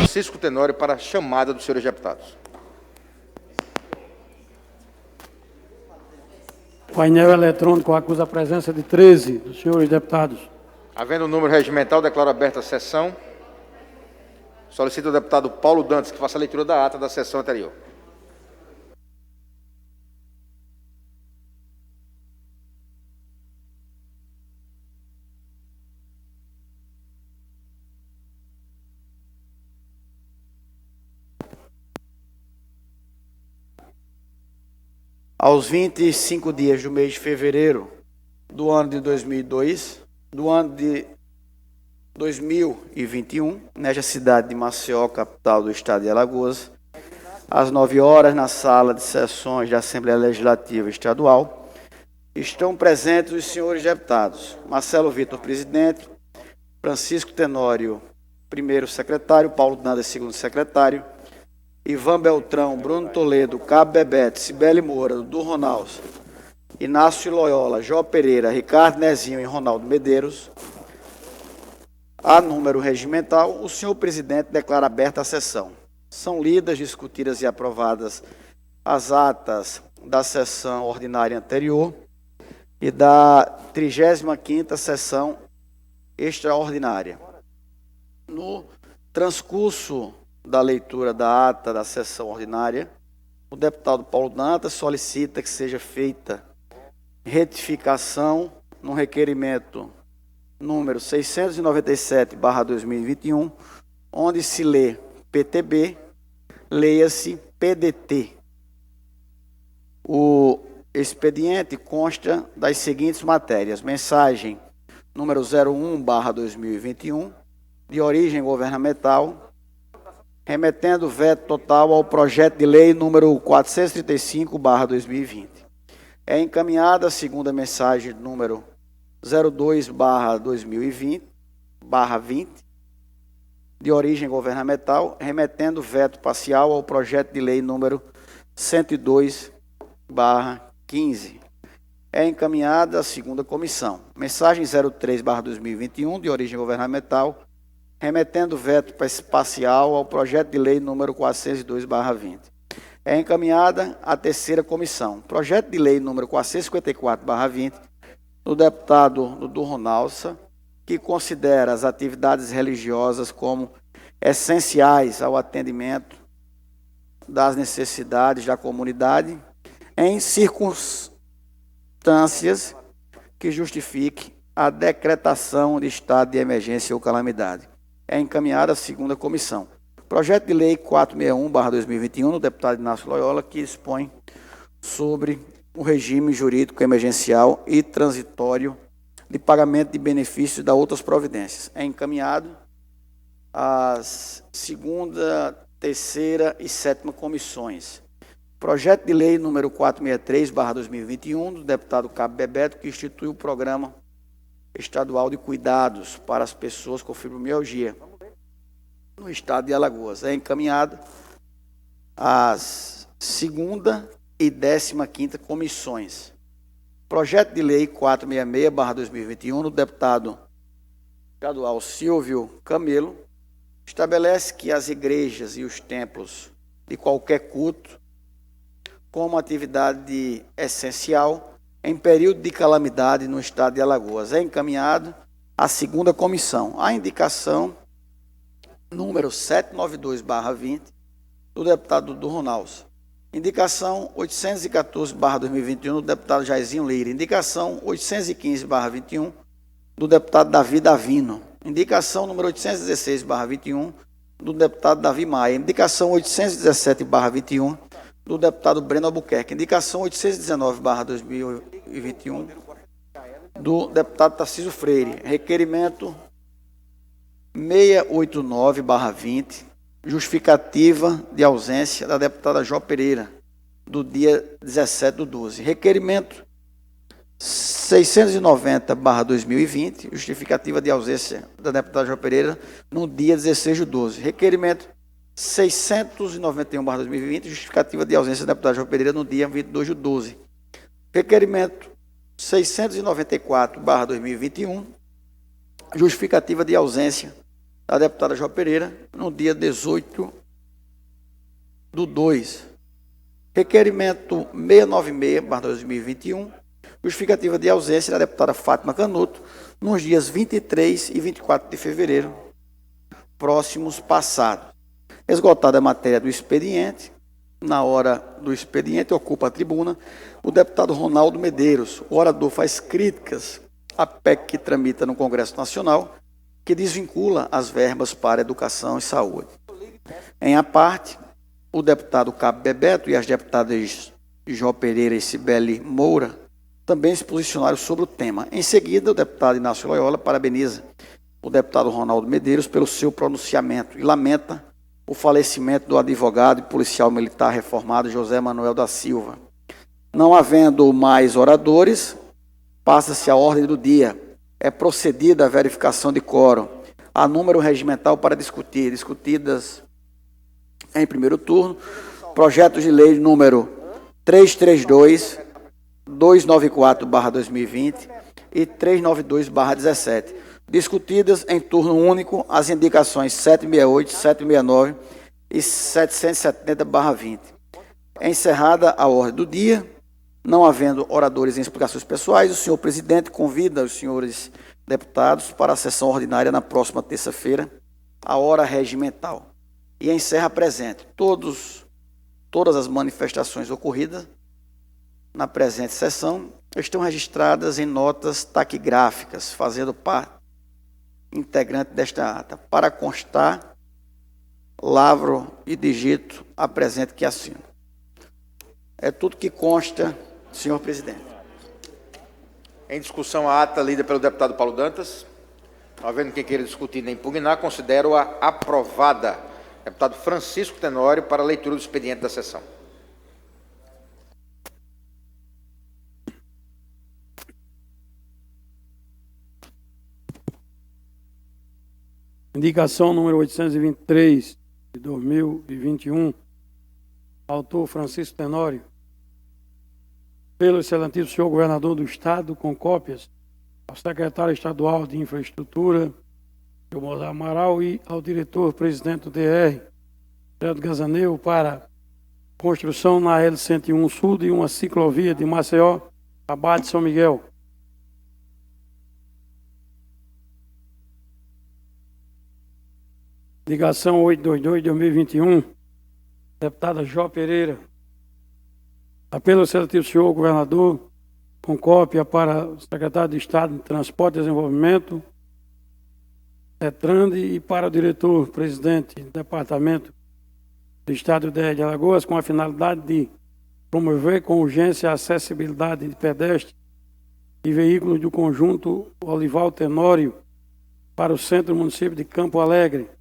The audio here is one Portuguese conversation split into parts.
Francisco Tenório para a chamada dos senhores deputados. O painel eletrônico acusa a presença de 13 dos senhores deputados. Havendo o número regimental, declaro aberta a sessão. Solicito ao deputado Paulo Dantas que faça a leitura da ata da sessão anterior. Aos 25 dias do mês de fevereiro do ano de 2021, nesta cidade de Maceió, capital do estado de Alagoas, às 9 horas, na sala de sessões da Assembleia Legislativa Estadual, estão presentes os senhores deputados Marcelo Vitor, presidente, Francisco Tenório, primeiro secretário, Paulo Dantas, segundo secretário, Ivan Beltrão, Bruno Toledo, Cabo Bebete, Cibele Moura, Dudu Ronaldo, Inácio Loyola, Jó Pereira, Ricardo Nezinho e Ronaldo Medeiros. A número regimental, o senhor presidente declara aberta a sessão. São lidas, discutidas e aprovadas as atas da sessão ordinária anterior e da 35ª sessão extraordinária. No transcurso da leitura da ata da sessão ordinária, o deputado Paulo Dantas solicita que seja feita retificação no requerimento número 697/2021, onde se lê PTB, leia-se PDT. O expediente consta das seguintes matérias: mensagem número 01/2021, de origem governamental, remetendo veto total ao projeto de lei número 435/2020. É encaminhada a segunda mensagem número 02/2020, de origem governamental, remetendo veto parcial ao projeto de lei número 102/15. É encaminhada a segunda comissão. Mensagem 03/2021, de origem governamental, remetendo veto parcial ao projeto de lei número 402/20. É encaminhada a terceira comissão. Projeto de lei número 454/20, do deputado Dudu Ronaldo, que considera as atividades religiosas como essenciais ao atendimento das necessidades da comunidade, em circunstâncias que justifique a decretação de estado de emergência ou calamidade. É encaminhada a segunda comissão. Projeto de lei 461/2021, do deputado Inácio Loyola, que expõe sobre o regime jurídico emergencial e transitório de pagamento de benefícios da outras providências. É encaminhado às segunda, terceira e sétima comissões. Projeto de lei número 463/2021, do deputado Cabo Bebeto, que institui o programa estadual de cuidados para as pessoas com fibromialgia no estado de Alagoas. É encaminhado às segunda e 15ª comissões. Projeto de lei 466/2021, do deputado estadual Silvio Camelo, estabelece que as igrejas e os templos de qualquer culto, como atividade essencial em período de calamidade no estado de Alagoas. É encaminhado à segunda comissão. A indicação número 792/20, do deputado Dudu Ronaldo. Indicação 814/2021, do deputado Jairzinho Lira. Indicação 815/21, do deputado Davi Davino. Indicação número 816/21, do deputado Davi Maia. Indicação 817/21, do deputado Breno Albuquerque. Indicação 819/2021, do deputado Tarcísio Freire. Requerimento 689/20, justificativa de ausência da deputada Jó Pereira, do dia 17/12. Requerimento 690/2020, justificativa de ausência da deputada Jó Pereira, no dia 16/12. Requerimento 691/2020, justificativa de ausência da deputada Jó Pereira, no dia 22/12. Requerimento 694/2021, justificativa de ausência da deputada Jó Pereira, no dia 18/2. Requerimento 696/2021, justificativa de ausência da deputada Fátima Canuto, nos dias 23 e 24 de fevereiro, próximos passados. Esgotada a matéria do expediente, na hora do expediente, ocupa a tribuna o deputado Ronaldo Medeiros. O orador faz críticas à PEC que tramita no Congresso Nacional, que desvincula as verbas para educação e saúde. Em a parte, o deputado Cabo Bebeto e as deputadas Jó Pereira e Cibele Moura também se posicionaram sobre o tema. Em seguida, o deputado Inácio Loyola parabeniza o deputado Ronaldo Medeiros pelo seu pronunciamento e lamenta o falecimento do advogado e policial militar reformado José Manuel da Silva. Não havendo mais oradores, passa-se a ordem do dia. É procedida a verificação de quórum. Há número regimental para discutidas em primeiro turno, projetos de lei número 332-294/2020 e 392/17. Discutidas em turno único as indicações 768, 769 e 770/20. Encerrada a ordem do dia, não havendo oradores em explicações pessoais, o senhor presidente convida os senhores deputados para a sessão ordinária na próxima terça-feira, a hora regimental. E encerra presente. Todas as manifestações ocorridas na presente sessão estão registradas em notas taquigráficas, fazendo parte integrante desta ata. Para constar, lavro e digito a presente que assino. É tudo que consta, senhor presidente. Em discussão, a ata lida pelo deputado Paulo Dantas. Não havendo quem queira discutir nem impugnar, considero-a aprovada. Deputado Francisco Tenório, para a leitura do expediente da sessão. Indicação número 823, de 2021, autor Francisco Tenório, pelo excelentíssimo senhor governador do Estado, com cópias ao secretário estadual de Infraestrutura, senhor Mozart Amaral, e ao diretor-presidente do DR, Geraldo Gazaneu, para construção na L101 Sul de uma ciclovia de Maceió a Barra de São Miguel. Ligação 822-2021, deputada Jó Pereira, apelo ao excelentíssimo senhor governador, com cópia para o secretário de Estado de Transporte e Desenvolvimento, CETRAND, e para o diretor-presidente do Departamento do Estado de Alagoas, com a finalidade de promover com urgência a acessibilidade de pedestres e veículos do conjunto Olival Tenório para o centro do município de Campo Alegre.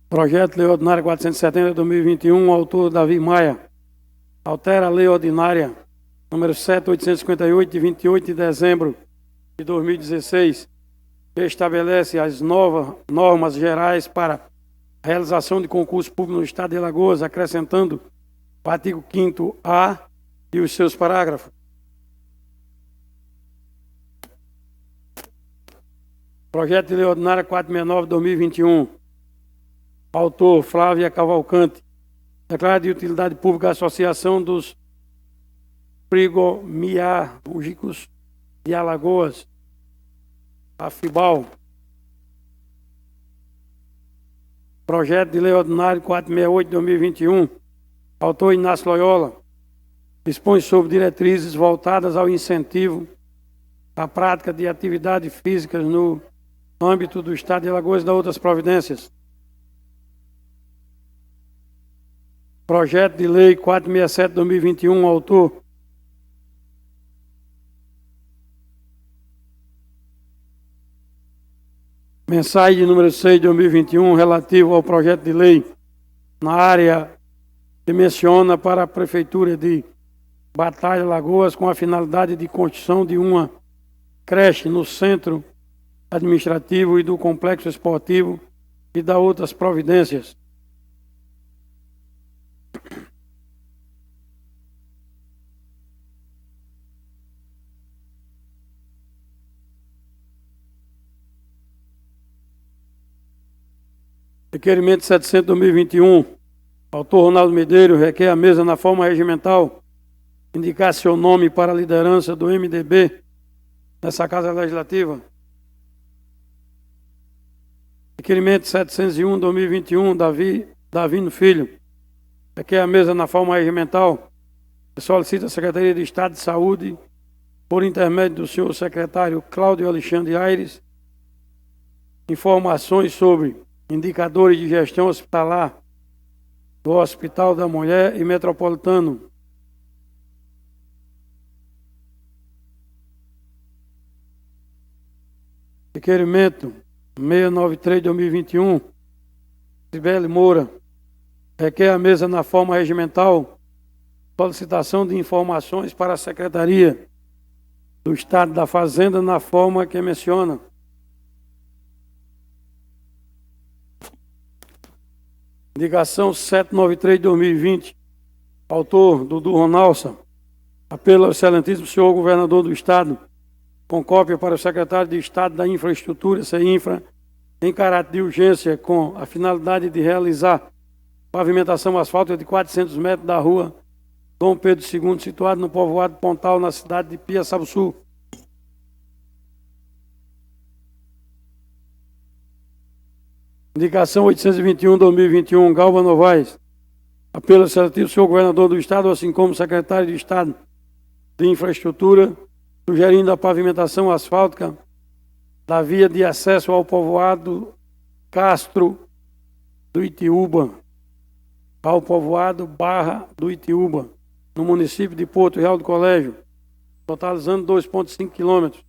Projeto de Lei Ordinária 470 de 2021, autor Davi Maia. Altera a Lei Ordinária número 7.858, de 28 de dezembro de 2016, que estabelece as novas normas gerais para a realização de concurso público no Estado de Alagoas, acrescentando o artigo 5º-A e os seus parágrafos. Projeto de Lei Ordinária 469 de 2021. Autor Flávia Cavalcante. Declara de utilidade pública a Associação dos Frigomiárgicos de Alagoas, a FIBAL. Projeto de Lei Ordinário 468 de 2021. Autor Inácio Loyola. Dispõe sobre diretrizes voltadas ao incentivo à prática de atividades físicas no âmbito do Estado de Alagoas e das outras providências. Projeto de Lei 467 de 2021, autor mensagem número 6 de 2021, relativo ao projeto de lei na área que menciona para a Prefeitura de Batalha Lagoas, com a finalidade de construção de uma creche no centro administrativo e do complexo esportivo e das outras providências. Requerimento 700/2021. Autor Ronaldo Medeiros requer a mesa na forma regimental indicar seu nome para a liderança do MDB nessa Casa Legislativa. Requerimento 701/2021, Davino Filho, requer a mesa na forma regimental e solicita a Secretaria de Estado de Saúde, por intermédio do senhor secretário Cláudio Alexandre Aires, informações sobre indicadores de gestão hospitalar do Hospital da Mulher e Metropolitano. Requerimento 693/2021, Sibeli Moura, requer a mesa na forma regimental solicitação de informações para a Secretaria do Estado da Fazenda na forma que menciona. Indicação 793/2020, autor Dudu Ronalça, apelo ao excelentíssimo senhor governador do Estado, com cópia para o secretário de Estado da Infraestrutura, CEINFRA, em caráter de urgência, com a finalidade de realizar pavimentação asfáltica de 400 metros da rua Dom Pedro II, situado no povoado Pontal, na cidade de Piaçabuçu. Indicação 821/2021, Galva Novaes, apelo ao excelentíssimo senhor governador do Estado, assim como secretário de Estado de Infraestrutura, sugerindo a pavimentação asfáltica da via de acesso ao povoado Castro do Itiúba, ao povoado Barra do Itiúba, no município de Porto Real do Colégio, totalizando 2,5 quilômetros.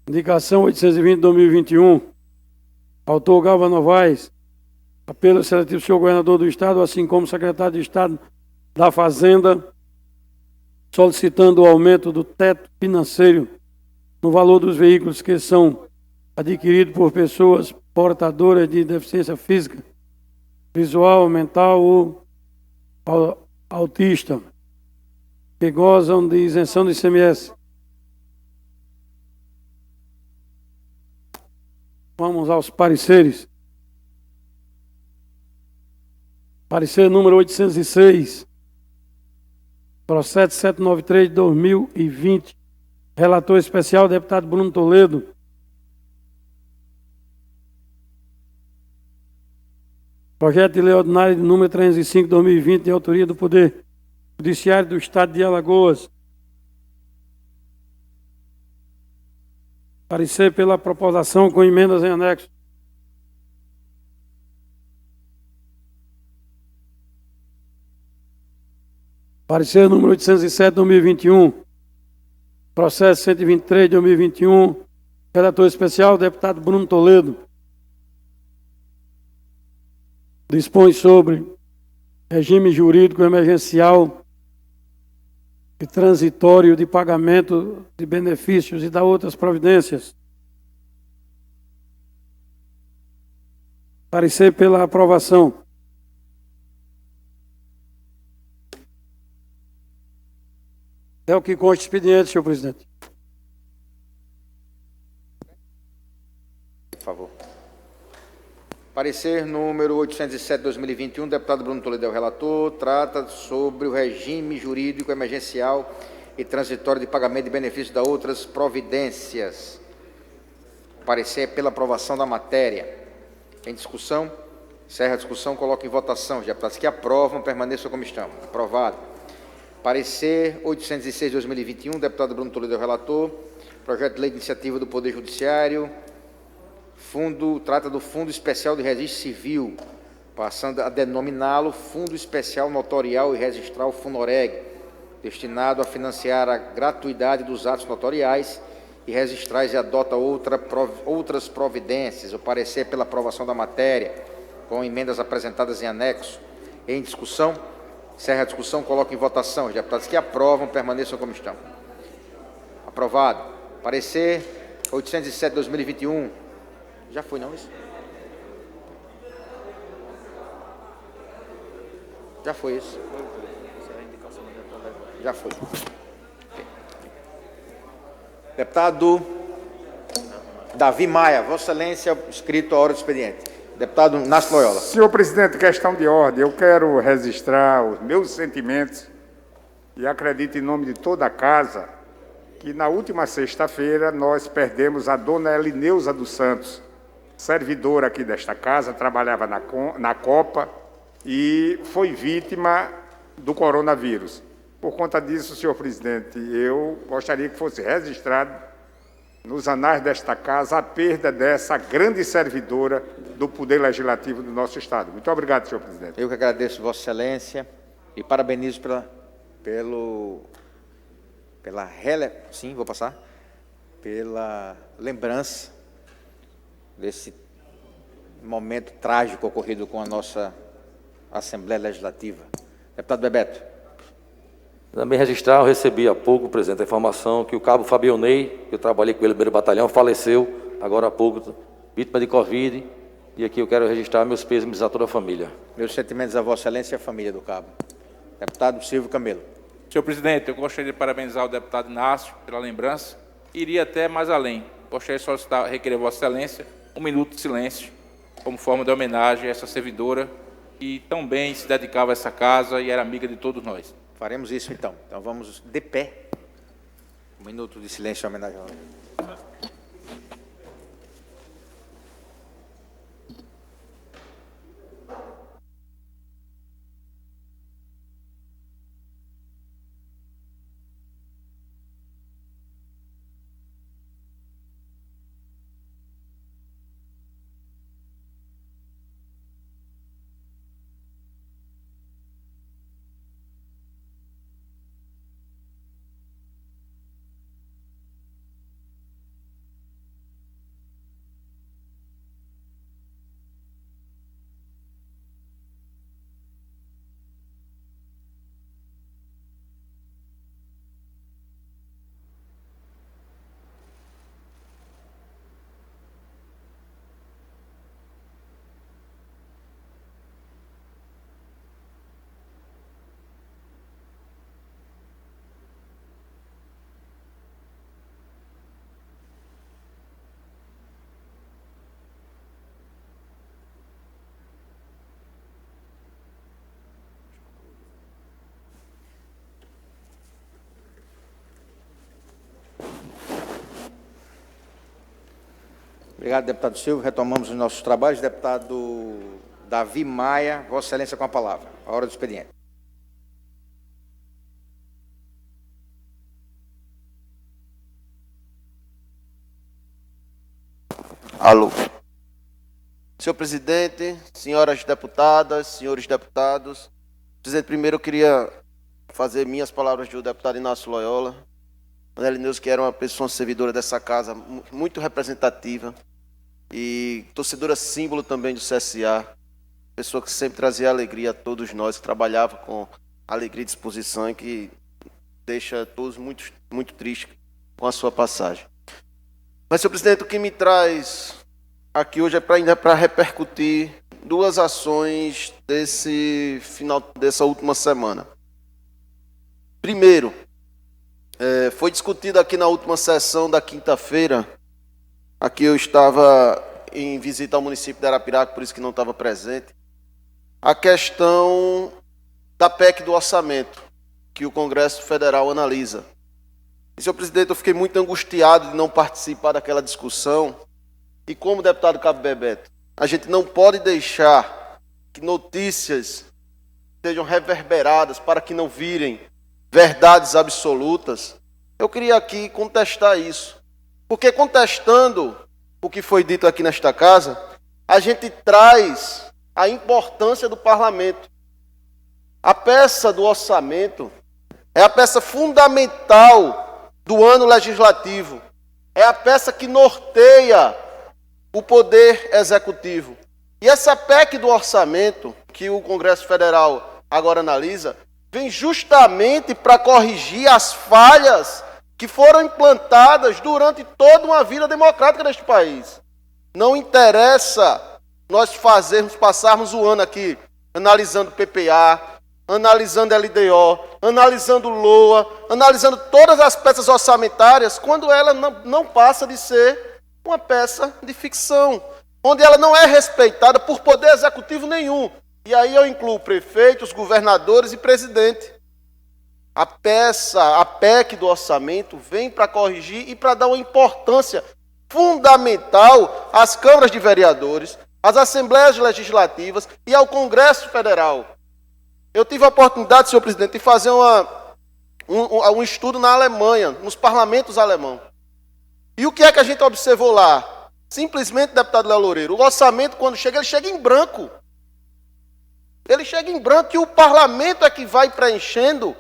Indicação 820/2021, autor Galva Novaes, apelo ao excelentíssimo senhor governador do Estado, assim como secretário de Estado da Fazenda, solicitando o aumento do teto financeiro no valor dos veículos que são adquiridos por pessoas portadoras de deficiência física, visual, mental ou autista, que gozam de isenção do ICMS. Vamos aos pareceres. Parecer número 806, processo 793/2020, relator especial, deputado Bruno Toledo. Projeto de lei ordinária de número 305/2020, de autoria do Poder Judiciário do Estado de Alagoas. Parecer pela proposição com emendas em anexo. Parecer número 807/2021, processo 123/2021, relator especial, deputado Bruno Toledo. Dispõe sobre regime jurídico emergencial e transitório de pagamento de benefícios e da outras providências. Parecer pela aprovação. É o que consta expediente, senhor presidente. Por favor. Parecer número 807/2021, deputado Bruno Toledo é o relator, trata sobre o regime jurídico emergencial e transitório de pagamento de benefícios da outras providências. Parecer pela aprovação da matéria. Em discussão? Encerra a discussão, coloca em votação. Os deputados que aprovam, permaneçam como estão. Aprovado. Parecer 806/2021, deputado Bruno Toledo é o relator, projeto de lei de iniciativa do Poder Judiciário, trata do Fundo Especial de Registro Civil, passando a denominá-lo Fundo Especial Notorial e Registral Funoreg, destinado a financiar a gratuidade dos atos notoriais e registrais e adota outras providências. O parecer pela aprovação da matéria, com emendas apresentadas em anexo. Em discussão? Encerra a discussão, coloca em votação. Os deputados que aprovam, permaneçam como estão. Aprovado. Parecer 807/2021. Já foi, não, isso? Já foi isso. Já foi. Okay. Deputado Davi Maia, Vossa Excelência, escrito a hora do expediente. Deputado Inácio Loyola. Senhor presidente, questão de ordem. Eu quero registrar os meus sentimentos e acredito em nome de toda a casa que na última sexta-feira nós perdemos a dona Elineusa dos Santos, servidora aqui desta casa, trabalhava na Copa e foi vítima do coronavírus. Por conta disso, senhor presidente, eu gostaria que fosse registrado nos anais desta casa a perda dessa grande servidora do Poder Legislativo do nosso Estado. Muito obrigado, senhor presidente. Eu que agradeço, Vossa Excelência, e parabenizo pela lembrança desse momento trágico ocorrido com a nossa Assembleia Legislativa. Deputado Bebeto. Também registrar, eu recebi há pouco, presidente, a informação que o cabo Fabionei, que eu trabalhei com ele no primeiro batalhão, faleceu agora há pouco, vítima de Covid, e aqui eu quero registrar meus pêsames a toda a família. Meus sentimentos a Vossa Excelência e à família do cabo. Deputado Silvio Camelo. Senhor presidente, eu gostaria de parabenizar o deputado Inácio pela lembrança. Iria até mais além. Gostaria de solicitar, requerer Vossa Excelência, 1 minuto de silêncio, como forma de homenagem a essa servidora que tão bem se dedicava a essa casa e era amiga de todos nós. Faremos isso, então. Então, vamos de pé. 1 minuto de silêncio em homenagem ao... Obrigado, deputado Silvio. Retomamos os nossos trabalhos. Deputado Davi Maia, Vossa Excelência com a palavra. A hora do expediente. Alô. Senhor presidente, senhoras deputadas, senhores deputados. Presidente, primeiro eu queria fazer minhas palavras do deputado Inácio Loyola. Dona Elineusa, que era uma pessoa servidora dessa casa, muito representativa e torcedora símbolo também do CSA, pessoa que sempre trazia alegria a todos nós, que trabalhava com alegria e disposição e que deixa todos muito tristes com a sua passagem. Mas, senhor presidente, o que me traz aqui hoje é para repercutir duas ações dessa última semana. Primeiro, foi discutido aqui na última sessão da quinta-feira. Aqui eu estava em visita ao município de Arapiraca, por isso que não estava presente. A questão da PEC do orçamento, que o Congresso Federal analisa. E, senhor presidente, eu fiquei muito angustiado de não participar daquela discussão. E como deputado Cabo Bebeto, a gente não pode deixar que notícias sejam reverberadas para que não virem verdades absolutas. Eu queria aqui contestar isso. Porque contestando o que foi dito aqui nesta casa, a gente traz a importância do parlamento. A peça do orçamento é a peça fundamental do ano legislativo. É a peça que norteia o poder executivo. E essa PEC do orçamento, que o Congresso Federal agora analisa, vem justamente para corrigir as falhas que foram implantadas durante toda uma vida democrática deste país. Não interessa nós passarmos o ano aqui analisando PPA, analisando LDO, analisando LOA, analisando todas as peças orçamentárias, quando ela não passa de ser uma peça de ficção, onde ela não é respeitada por poder executivo nenhum. E aí eu incluo prefeitos, governadores e presidente. A PEC do orçamento vem para corrigir e para dar uma importância fundamental às câmaras de vereadores, às assembleias legislativas e ao Congresso Federal. Eu tive a oportunidade, senhor presidente, de fazer um estudo na Alemanha, nos parlamentos alemãos. E o que é que a gente observou lá? Simplesmente, deputado Léo Loureiro, o orçamento, quando chega, ele chega em branco. Ele chega em branco e o parlamento é que vai preenchendo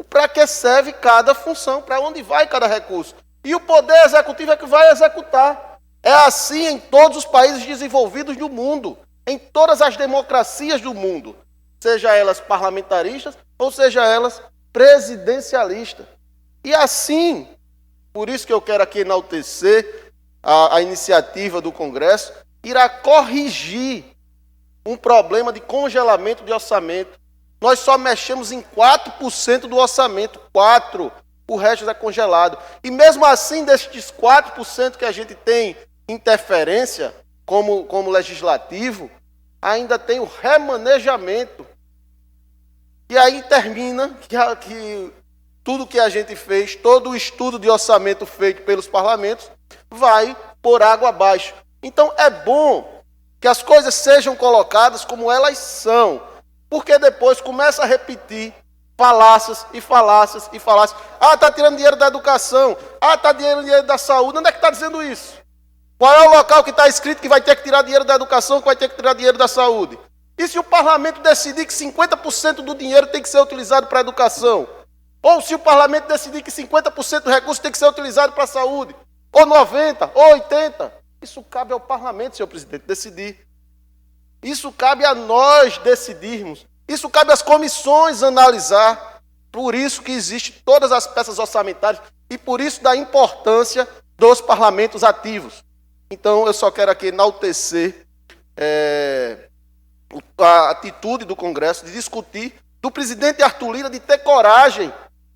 para que serve cada função, para onde vai cada recurso. E o poder executivo é que vai executar. É assim em todos os países desenvolvidos do mundo, em todas as democracias do mundo, seja elas parlamentaristas ou seja elas presidencialistas. E assim, por isso que eu quero aqui enaltecer a iniciativa do Congresso, irá corrigir um problema de congelamento de orçamento. Nós só mexemos em 4% do orçamento, 4%, o resto é congelado. E mesmo assim, destes 4% que a gente tem interferência como legislativo, ainda tem o remanejamento. E aí termina que tudo que a gente fez, todo o estudo de orçamento feito pelos parlamentos, vai por água abaixo. Então é bom que as coisas sejam colocadas como elas são, porque depois começa a repetir falácias e falácias e falácias. Ah, está tirando dinheiro da educação. Ah, está tirando dinheiro da saúde. Onde é que está dizendo isso? Qual é o local que está escrito que vai ter que tirar dinheiro da educação, que vai ter que tirar dinheiro da saúde? E se o parlamento decidir que 50% do dinheiro tem que ser utilizado para a educação? Ou se o parlamento decidir que 50% do recurso tem que ser utilizado para a saúde? Ou 90%, ou 80%? Isso cabe ao parlamento, senhor presidente, decidir. Isso cabe a nós decidirmos. Isso cabe às comissões analisar. Por isso que existem todas as peças orçamentárias e por isso da importância dos parlamentos ativos. Então, eu só quero aqui enaltecer a atitude do Congresso de discutir, do presidente Arthur Lira de ter coragem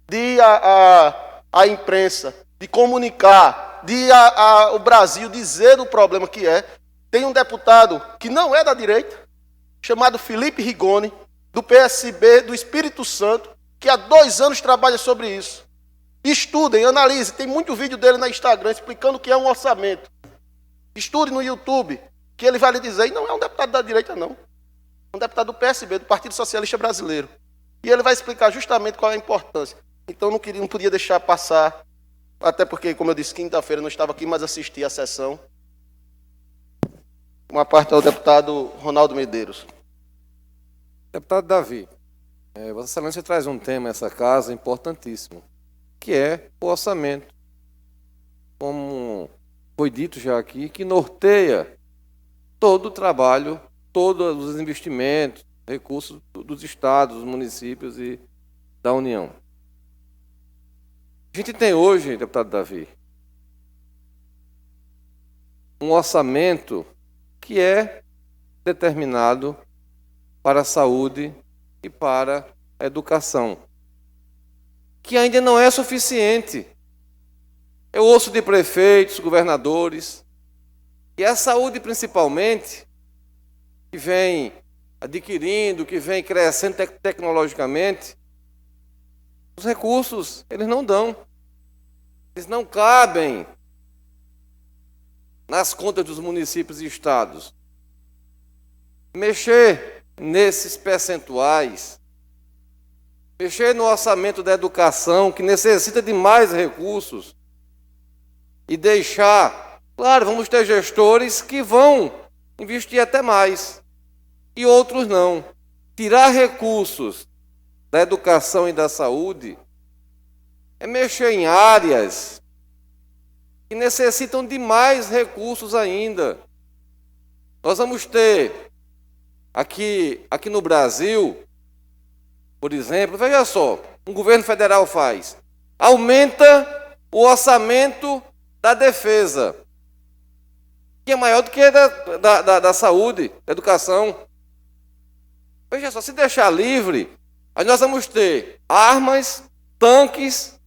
de ir à imprensa, de comunicar, de ir ao Brasil dizer do problema que é. Tem um deputado que não é da direita, chamado Felipe Rigoni, do PSB do Espírito Santo, que há 2 anos trabalha sobre isso. Estudem, analisem, tem muito vídeo dele no Instagram explicando o que é um orçamento. Estude no YouTube, que ele vai lhe dizer, e não é um deputado da direita não, é um deputado do PSB, do Partido Socialista Brasileiro. E ele vai explicar justamente qual é a importância. Então não podia deixar passar, até porque, como eu disse, quinta-feira não estava aqui, mas assisti à sessão. Uma parte ao deputado Ronaldo Medeiros. Deputado Davi, Vossa Excelência traz um tema a essa casa importantíssimo, que é o orçamento. Como foi dito já aqui, que norteia todo o trabalho, todos os investimentos, recursos dos estados, dos municípios e da União. A gente tem hoje, deputado Davi, um orçamento que é determinado para a saúde e para a educação, que ainda não é suficiente. Eu ouço de prefeitos, governadores, e a saúde principalmente, que vem adquirindo, que vem crescendo tecnologicamente, os recursos, eles não dão. Eles não cabem nas contas dos municípios e estados. Mexer nesses percentuais, mexer no orçamento da educação, que necessita de mais recursos, e deixar, claro, vamos ter gestores que vão investir até mais, e outros não. Tirar recursos da educação e da saúde é mexer em áreas que necessitam de mais recursos ainda. Nós vamos ter aqui no Brasil, por exemplo, veja só, um governo federal aumenta o orçamento da defesa, que é maior do que da saúde, da educação. Veja só, se deixar livre, aí nós vamos ter armas, tanques,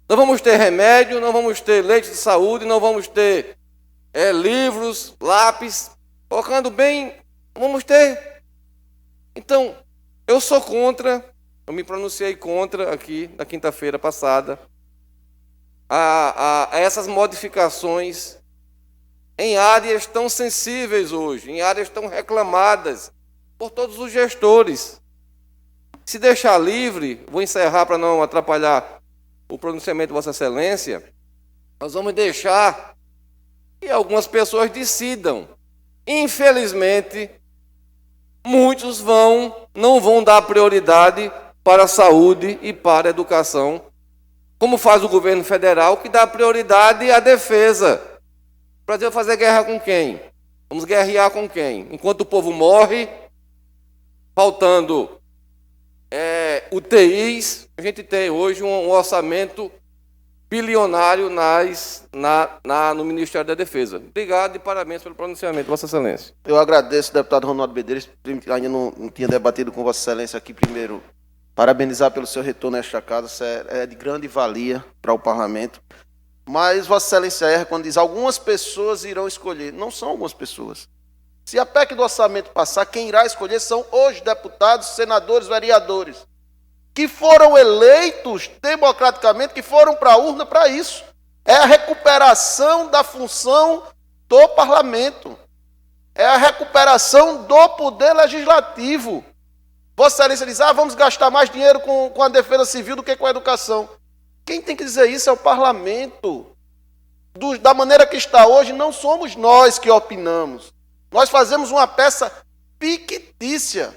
não vamos ter remédio, não vamos ter leite de saúde, não vamos ter livros, lápis, colocando bem, vamos ter. Então, eu sou contra, eu me pronunciei contra aqui na quinta-feira passada, a essas modificações em áreas tão sensíveis hoje, em áreas tão reclamadas por todos os gestores. Se deixar livre, vou encerrar para não atrapalhar o pronunciamento de Vossa Excelência, nós vamos deixar que algumas pessoas decidam. Infelizmente, muitos não vão dar prioridade para a saúde e para a educação, como faz o governo federal, que dá prioridade à defesa. O Brasil vai fazer guerra com quem? Vamos guerrear com quem? Enquanto o povo morre, faltando UTIs, a gente tem hoje um orçamento bilionário no Ministério da Defesa. Obrigado e parabéns pelo pronunciamento, Vossa Excelência. Eu agradeço, deputado Ronaldo Medeiros, ainda não tinha debatido com Vossa Excelência aqui primeiro. Parabenizar pelo seu retorno a esta casa, isso é de grande valia para o parlamento. Mas Vossa Excelência erra quando diz algumas pessoas irão escolher. Não são algumas pessoas. Se a PEC do orçamento passar, quem irá escolher são os deputados, senadores, vereadores, que foram eleitos democraticamente, que foram para a urna para isso. É a recuperação da função do parlamento. É a recuperação do poder legislativo. Vossa Excelência diz, vamos gastar mais dinheiro com a defesa civil do que com a educação. Quem tem que dizer isso é o parlamento. Da maneira que está hoje, não somos nós que opinamos. Nós fazemos uma peça fictícia.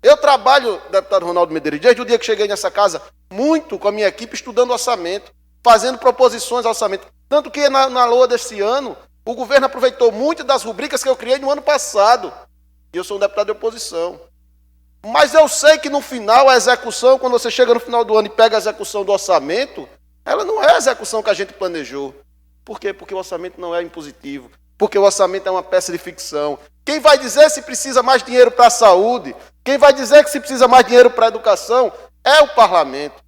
Eu trabalho, deputado Ronaldo Medeiros, desde o dia que cheguei nessa casa, muito com a minha equipe, estudando orçamento, fazendo proposições ao orçamento. Tanto que na LOA deste ano, o governo aproveitou muito das rubricas que eu criei no ano passado. E eu sou um deputado de oposição. Mas eu sei que no final, a execução, quando você chega no final do ano e pega a execução do orçamento, ela não é a execução que a gente planejou. Por quê? Porque o orçamento não é impositivo. Porque o orçamento é uma peça de ficção. Quem vai dizer se precisa mais dinheiro para a saúde, quem vai dizer que se precisa mais dinheiro para a educação, é o parlamento.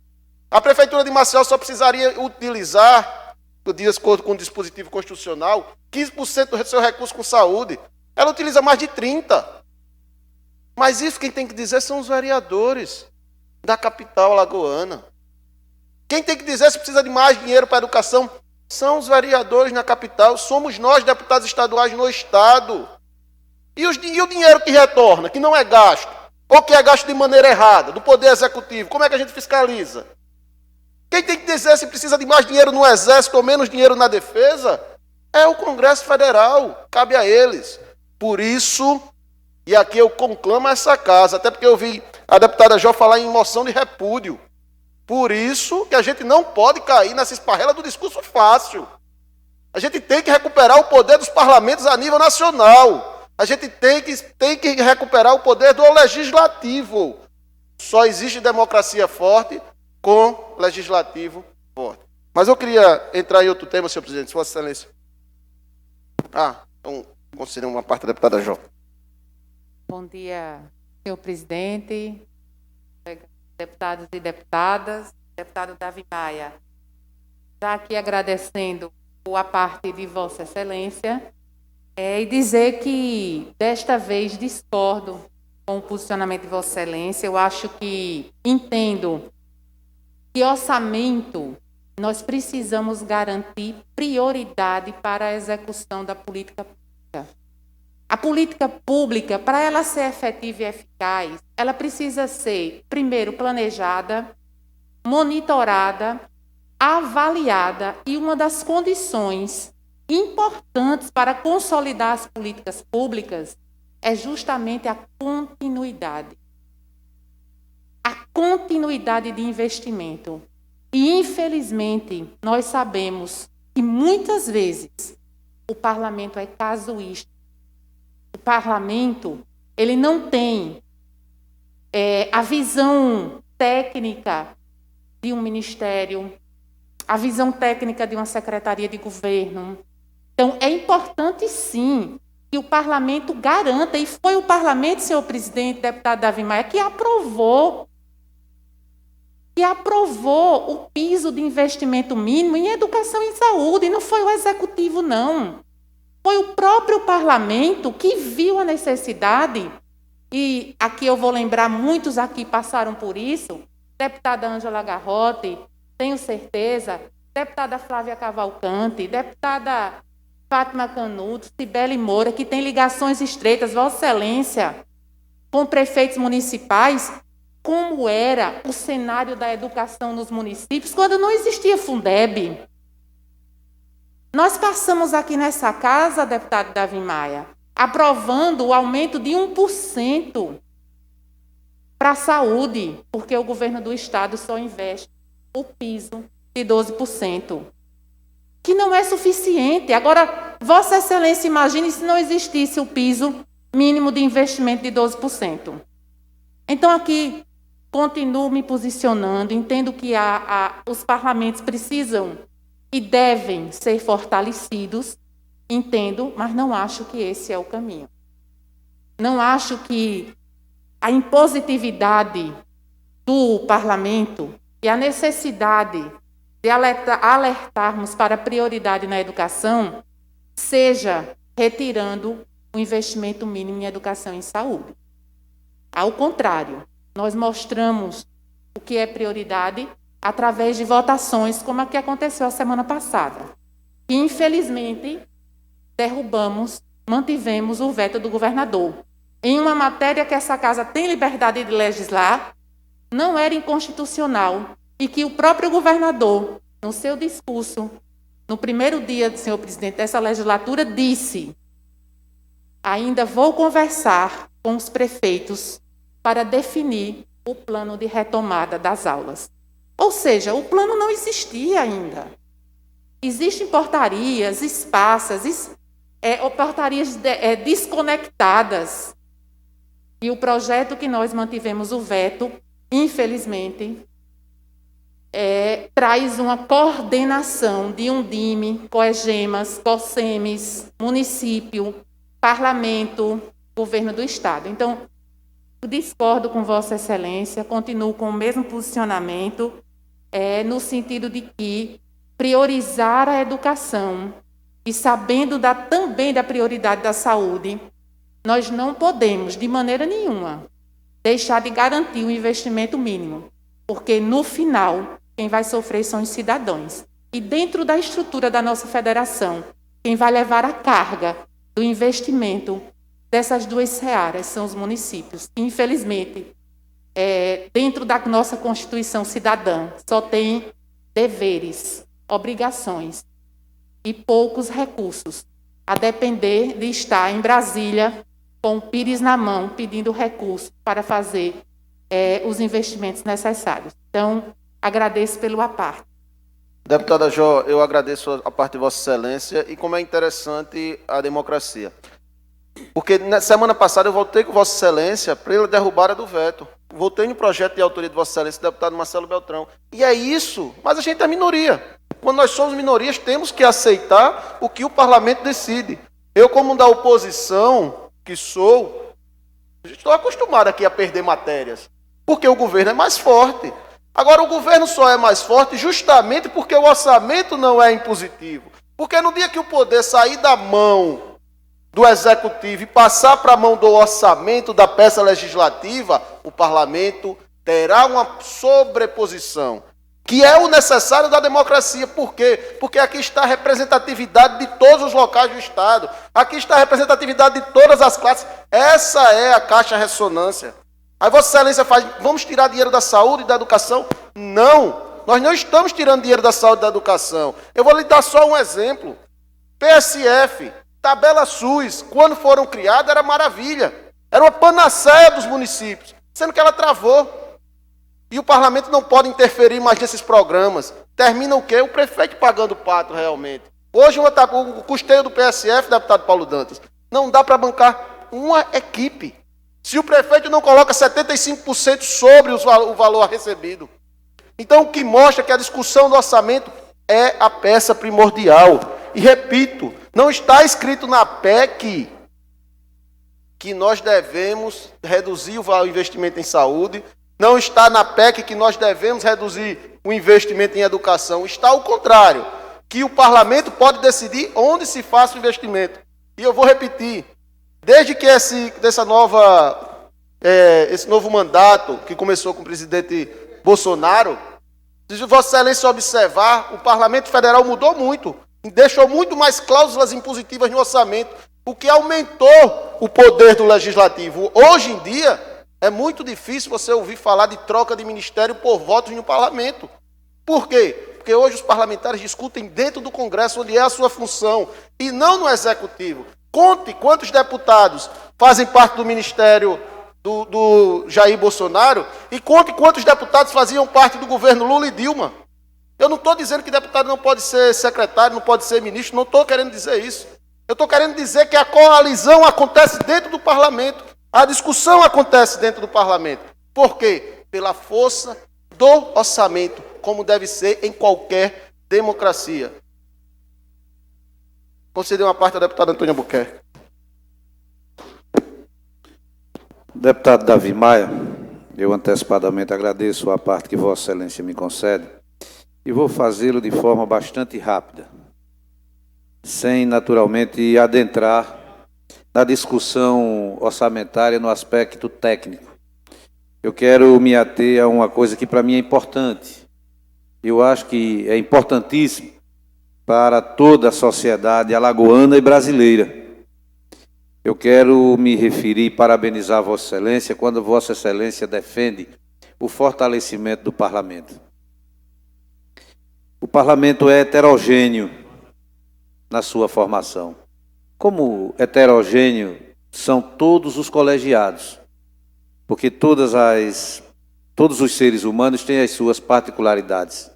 A Prefeitura de Maceió só precisaria utilizar, de acordo com o dispositivo constitucional, 15% do seu recurso com saúde. Ela utiliza mais de 30%. Mas isso quem tem que dizer são os vereadores da capital alagoana. Quem tem que dizer se precisa de mais dinheiro para a educação são os vereadores na capital, somos nós, deputados estaduais no estado. E o dinheiro que retorna, que não é gasto, ou que é gasto de maneira errada, do Poder Executivo, como é que a gente fiscaliza? Quem tem que dizer se precisa de mais dinheiro no Exército ou menos dinheiro na defesa é o Congresso Federal, cabe a eles. Por isso, e aqui eu conclamo essa casa, até porque eu vi a deputada Jó falar em moção de repúdio. Por isso que a gente não pode cair nessa esparrela do discurso fácil. A gente tem que recuperar o poder dos parlamentos a nível nacional. A gente tem que recuperar o poder do legislativo. Só existe democracia forte com legislativo forte. Mas eu queria entrar em outro tema, senhor presidente, Vossa Excelência. Então, considero uma parte da deputada Jó. Bom dia, senhor presidente, deputados e deputadas, deputado Davi Maia. Já aqui agradecendo a parte de Vossa Excelência e dizer que desta vez discordo com o posicionamento de Vossa Excelência. Eu acho que entendo que orçamento nós precisamos garantir prioridade para a execução da política pública. A política pública, para ela ser efetiva e eficaz, ela precisa ser, primeiro, planejada, monitorada, avaliada, e uma das condições importantes para consolidar as políticas públicas é justamente a continuidade. A continuidade de investimento. E, infelizmente, nós sabemos que muitas vezes o parlamento é casuístico. O parlamento, ele não tem a visão técnica de um ministério, a visão técnica de uma secretaria de governo. Então, é importante, sim, que o parlamento garanta, e foi o parlamento, senhor presidente, deputado Davi Maia, que aprovou o piso de investimento mínimo em educação e saúde, não foi o executivo, não. Foi o próprio parlamento que viu a necessidade, e aqui eu vou lembrar, muitos aqui passaram por isso, deputada Ângela Garrote, tenho certeza, deputada Flávia Cavalcante, deputada Fátima Canuto, Cibele Moura, que tem ligações estreitas, Vossa Excelência, com prefeitos municipais, como era o cenário da educação nos municípios, quando não existia Fundeb. Nós passamos aqui nessa casa, deputado Davi Maia, aprovando o aumento de 1% para a saúde, porque o governo do Estado só investe o piso de 12%, que não é suficiente. Agora, Vossa Excelência, imagine se não existisse o piso mínimo de investimento de 12%. Então, aqui, continuo me posicionando, entendo que os parlamentos precisam e devem ser fortalecidos, entendo, mas não acho que esse é o caminho. Não acho que a impositividade do parlamento e a necessidade de alertarmos para a prioridade na educação seja retirando o investimento mínimo em educação e saúde. Ao contrário, nós mostramos o que é prioridade através de votações, como a que aconteceu a semana passada. E, infelizmente, mantivemos o veto do governador. Em uma matéria que essa casa tem liberdade de legislar, não era inconstitucional, e que o próprio governador, no seu discurso, no primeiro dia, senhor presidente, dessa legislatura, disse: ainda vou conversar com os prefeitos para definir o plano de retomada das aulas. Ou seja, o plano não existia ainda. Existem portarias esparsas, portarias desconectadas. E o projeto que nós mantivemos o veto, infelizmente, traz uma coordenação de Undime, Coegemas, Cosemes, município, parlamento, governo do Estado. Então, discordo com Vossa Excelência, continuo com o mesmo posicionamento, no sentido de que priorizar a educação e sabendo também da prioridade da saúde, nós não podemos, de maneira nenhuma, deixar de garantir o investimento mínimo, porque, no final, quem vai sofrer são os cidadãos. E dentro da estrutura da nossa federação, quem vai levar a carga do investimento dessas duas searas são os municípios. Infelizmente, dentro da nossa Constituição cidadã, só tem deveres, obrigações e poucos recursos, a depender de estar em Brasília com o pires na mão, pedindo recursos para fazer os investimentos necessários. Então, agradeço pelo aparte. Deputada Jó, eu agradeço a parte de Vossa Excelência e como é interessante a democracia. Porque na semana passada eu voltei com Vossa Excelência para ele derrubar a do veto. Voltei no projeto de autoria de Vossa Excelência, deputado Marcelo Beltrão. E é isso, mas a gente é minoria. Quando nós somos minorias, temos que aceitar o que o parlamento decide. Eu, como da oposição que sou, estou acostumado aqui a perder matérias, porque o governo é mais forte. Agora, o governo só é mais forte justamente porque o orçamento não é impositivo. Porque no dia que o poder sair da mão do executivo e passar para a mão do orçamento da peça legislativa, o parlamento terá uma sobreposição, que é o necessário da democracia. Por quê? Porque aqui está a representatividade de todos os locais do Estado, aqui está a representatividade de todas as classes. Essa é a caixa-ressonância. Aí Vossa Excelência faz, vamos tirar dinheiro da saúde e da educação? Não, nós não estamos tirando dinheiro da saúde e da educação. Eu vou lhe dar só um exemplo. PSF, tabela SUS, quando foram criadas, era maravilha. Era uma panaceia dos municípios, sendo que ela travou. E o parlamento não pode interferir mais nesses programas. Termina o quê? O prefeito pagando o pato realmente. Hoje o custeio do PSF, deputado Paulo Dantas, não dá para bancar uma equipe. Se o prefeito não coloca 75% sobre o valor recebido. Então, o que mostra que a discussão do orçamento é a peça primordial. E repito, não está escrito na PEC que nós devemos reduzir o investimento em saúde, não está na PEC que nós devemos reduzir o investimento em educação. Está ao contrário, que o parlamento pode decidir onde se faça o investimento. E eu vou repetir, desde que esse novo mandato, que começou com o presidente Bolsonaro, se Vossa Excelência observar, o Parlamento Federal mudou muito, deixou muito mais cláusulas impositivas no orçamento, o que aumentou o poder do Legislativo. Hoje em dia, é muito difícil você ouvir falar de troca de ministério por votos no Parlamento. Por quê? Porque hoje os parlamentares discutem dentro do Congresso, onde é a sua função, e não no Executivo. Conte quantos deputados fazem parte do ministério do Jair Bolsonaro e conte quantos deputados faziam parte do governo Lula e Dilma. Eu não estou dizendo que deputado não pode ser secretário, não pode ser ministro, não estou querendo dizer isso. Eu estou querendo dizer que a coalizão acontece dentro do parlamento, a discussão acontece dentro do parlamento. Por quê? Pela força do orçamento, como deve ser em qualquer democracia. Conceder uma parte ao deputado Antônio Albuquerque. Deputado Davi Maia, eu antecipadamente agradeço a parte que Vossa Excelência me concede e vou fazê-lo de forma bastante rápida, sem naturalmente adentrar na discussão orçamentária no aspecto técnico. Eu quero me ater a uma coisa que para mim é importante. Eu acho que é importantíssimo para toda a sociedade alagoana e brasileira. Eu quero me referir e parabenizar Vossa Excelência quando Vossa Excelência defende o fortalecimento do Parlamento. O Parlamento é heterogêneo na sua formação. Como heterogêneo são todos os colegiados, porque todos os seres humanos têm as suas particularidades.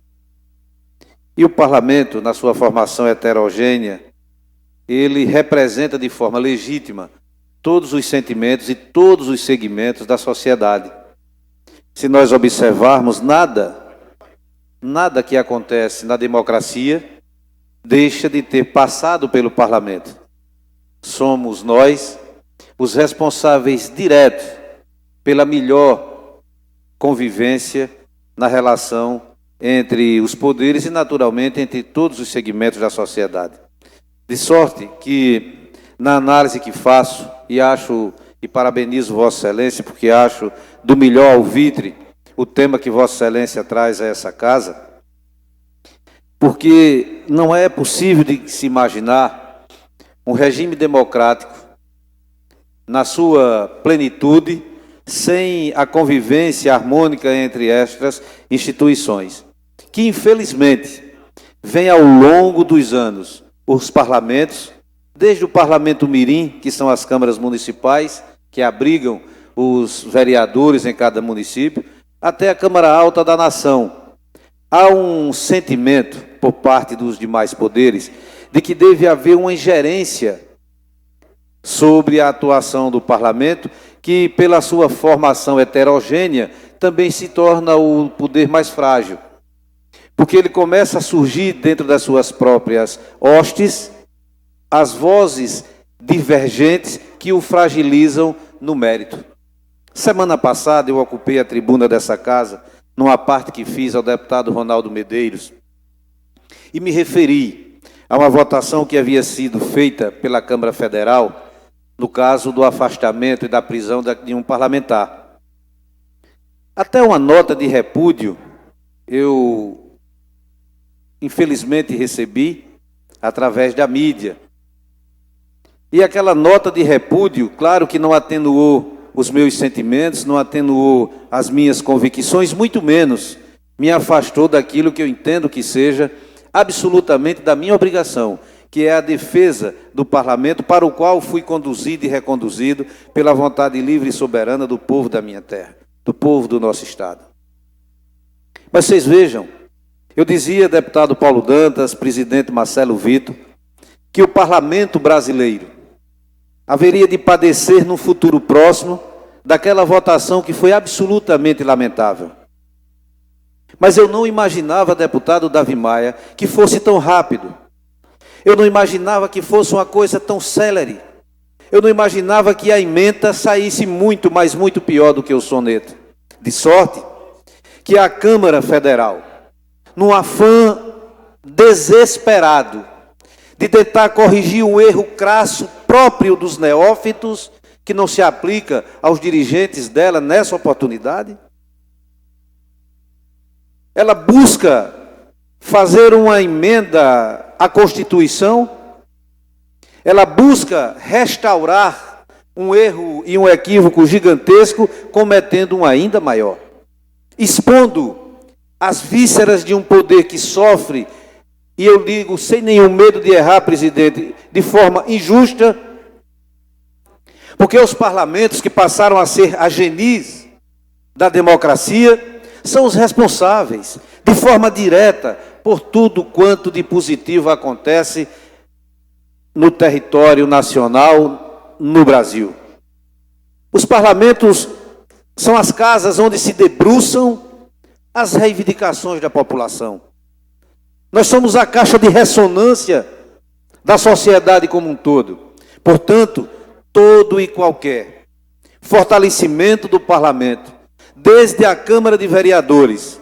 E o Parlamento, na sua formação heterogênea, ele representa de forma legítima todos os sentimentos e todos os segmentos da sociedade. Se nós observarmos, nada que acontece na democracia deixa de ter passado pelo Parlamento. Somos nós os responsáveis diretos pela melhor convivência na relação entre os poderes e, naturalmente, entre todos os segmentos da sociedade. De sorte que, na análise que faço, e parabenizo Vossa Excelência, porque acho do melhor alvitre o tema que Vossa Excelência traz a essa casa, porque não é possível de se imaginar um regime democrático na sua plenitude sem a convivência harmônica entre estas instituições, que infelizmente vem ao longo dos anos os parlamentos, desde o Parlamento Mirim, que são as câmaras municipais, que abrigam os vereadores em cada município, até a Câmara Alta da Nação. Há um sentimento por parte dos demais poderes de que deve haver uma ingerência sobre a atuação do parlamento, que pela sua formação heterogênea também se torna o poder mais frágil, porque ele começa a surgir dentro das suas próprias hostes as vozes divergentes que o fragilizam no mérito. Semana passada eu ocupei a tribuna dessa casa, numa parte que fiz ao deputado Ronaldo Medeiros, e me referi a uma votação que havia sido feita pela Câmara Federal no caso do afastamento e da prisão de um parlamentar. Até uma nota de repúdio eu, infelizmente, recebi através da mídia. E aquela nota de repúdio, claro que não atenuou os meus sentimentos, não atenuou as minhas convicções, muito menos me afastou daquilo que eu entendo que seja absolutamente da minha obrigação, que é a defesa do parlamento, para o qual fui conduzido e reconduzido pela vontade livre e soberana do povo da minha terra, do povo do nosso estado. Mas vocês vejam, eu dizia, deputado Paulo Dantas, presidente Marcelo Vitor, que o parlamento brasileiro haveria de padecer no futuro próximo daquela votação que foi absolutamente lamentável. Mas eu não imaginava, deputado Davi Maia, que fosse tão rápido. Eu não imaginava que fosse uma coisa tão célere. Eu não imaginava que a ementa saísse muito, mas muito pior do que o soneto. De sorte que a Câmara Federal, num afã desesperado de tentar corrigir um erro crasso, próprio dos neófitos, que não se aplica aos dirigentes dela nessa oportunidade? Ela busca fazer uma emenda à Constituição, ela busca restaurar um erro e um equívoco gigantesco, cometendo um ainda maior, expondo as vísceras de um poder que sofre, e eu digo sem nenhum medo de errar, presidente, de forma injusta, porque os parlamentos que passaram a ser a genis da democracia são os responsáveis, de forma direta, por tudo quanto de positivo acontece no território nacional, no Brasil. Os parlamentos são as casas onde se debruçam as reivindicações da população. Nós somos a caixa de ressonância da sociedade como um todo. Portanto, todo e qualquer fortalecimento do parlamento, desde a Câmara de Vereadores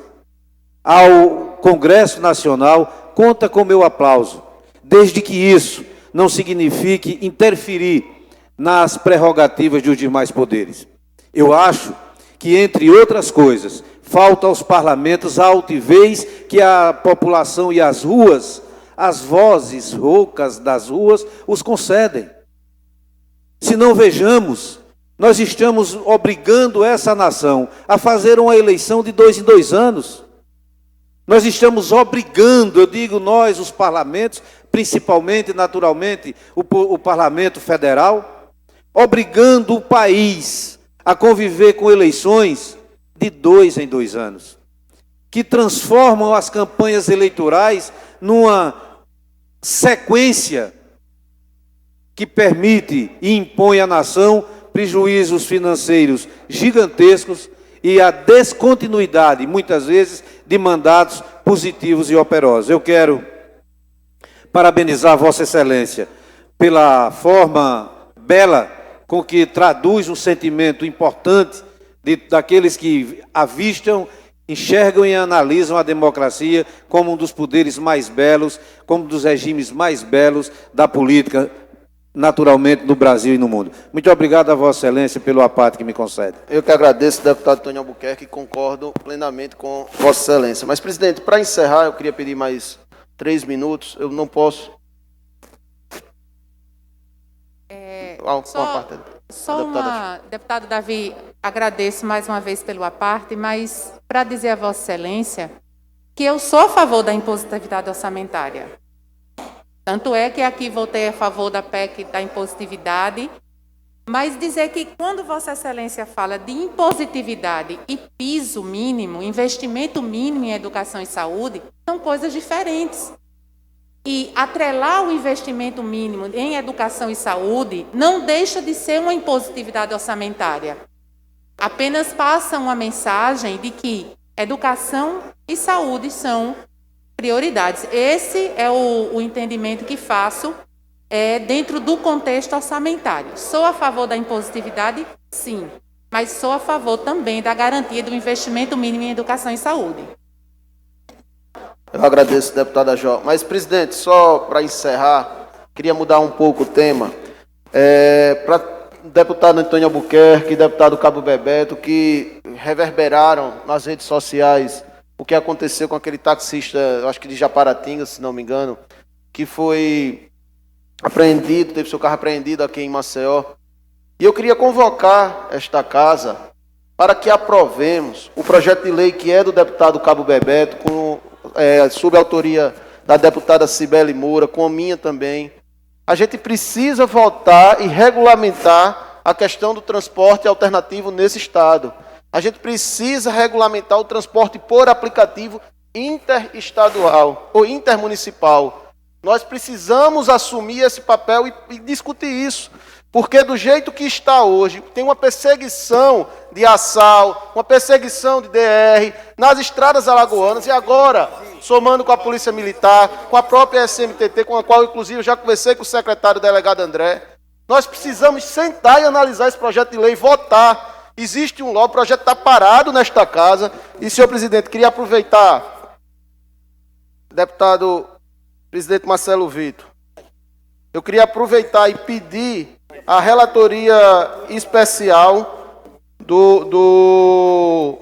ao Congresso Nacional, conta com meu aplauso, desde que isso não signifique interferir nas prerrogativas dos demais poderes. Eu acho que, entre outras coisas, falta aos parlamentos a altivez que a população e as ruas, as vozes roucas das ruas, os concedem. Se não vejamos, nós estamos obrigando essa nação a fazer uma eleição de 2 em 2 anos. Nós estamos obrigando, eu digo nós, os parlamentos, principalmente, naturalmente, o Parlamento Federal, obrigando o país a conviver com eleições de 2 em 2 anos, que transformam as campanhas eleitorais numa sequência que permite e impõe à nação prejuízos financeiros gigantescos e a descontinuidade, muitas vezes, de mandatos positivos e operosos. Eu quero parabenizar Vossa Excelência pela forma bela com que traduz um sentimento importante daqueles que avistam, enxergam e analisam a democracia como um dos poderes mais belos, como um dos regimes mais belos da política, naturalmente, no Brasil e no mundo. Muito obrigado a Vossa Excelência pelo aparte que me concede. Eu que agradeço, deputado Antônio Albuquerque, e concordo plenamente com Vossa Excelência. Mas, presidente, para encerrar, eu queria pedir mais 3 minutos. Eu não posso. Deputado Davi, agradeço mais uma vez pelo aparte, mas para dizer a Vossa Excelência que eu sou a favor da impositividade orçamentária. Tanto é que aqui votei a favor da PEC da impositividade, mas dizer que quando Vossa Excelência fala de impositividade e piso mínimo, investimento mínimo em educação e saúde, são coisas diferentes. E atrelar o investimento mínimo em educação e saúde não deixa de ser uma impositividade orçamentária. Apenas passa uma mensagem de que educação e saúde são prioridades. Esse é o entendimento que faço dentro do contexto orçamentário. Sou a favor da impositividade? Sim. Mas sou a favor também da garantia do investimento mínimo em educação e saúde. Eu agradeço, deputada Jó. Mas, presidente, só para encerrar, queria mudar um pouco o tema. Para o deputado Antônio Albuquerque e deputado Cabo Bebeto, que reverberaram nas redes sociais o que aconteceu com aquele taxista, acho que de Japaratinga, se não me engano, que foi apreendido, teve seu carro apreendido aqui em Maceió. E eu queria convocar esta casa para que aprovemos o projeto de lei que é do deputado Cabo Bebeto, sob a autoria da deputada Cibele Moura, com a minha também. A gente precisa votar e regulamentar a questão do transporte alternativo nesse estado. A gente precisa regulamentar o transporte por aplicativo interestadual ou intermunicipal. Nós precisamos assumir esse papel e discutir isso. Porque do jeito que está hoje, tem uma perseguição de ASAL, uma perseguição de DR nas estradas alagoanas e agora, somando com a Polícia Militar, com a própria SMTT, com a qual inclusive eu já conversei com o secretário delegado André, nós precisamos sentar e analisar esse projeto de lei e votar. Existe um o projeto está parado nesta casa e, senhor presidente, queria aproveitar, deputado presidente Marcelo Vitor, eu queria aproveitar e pedir a relatoria especial do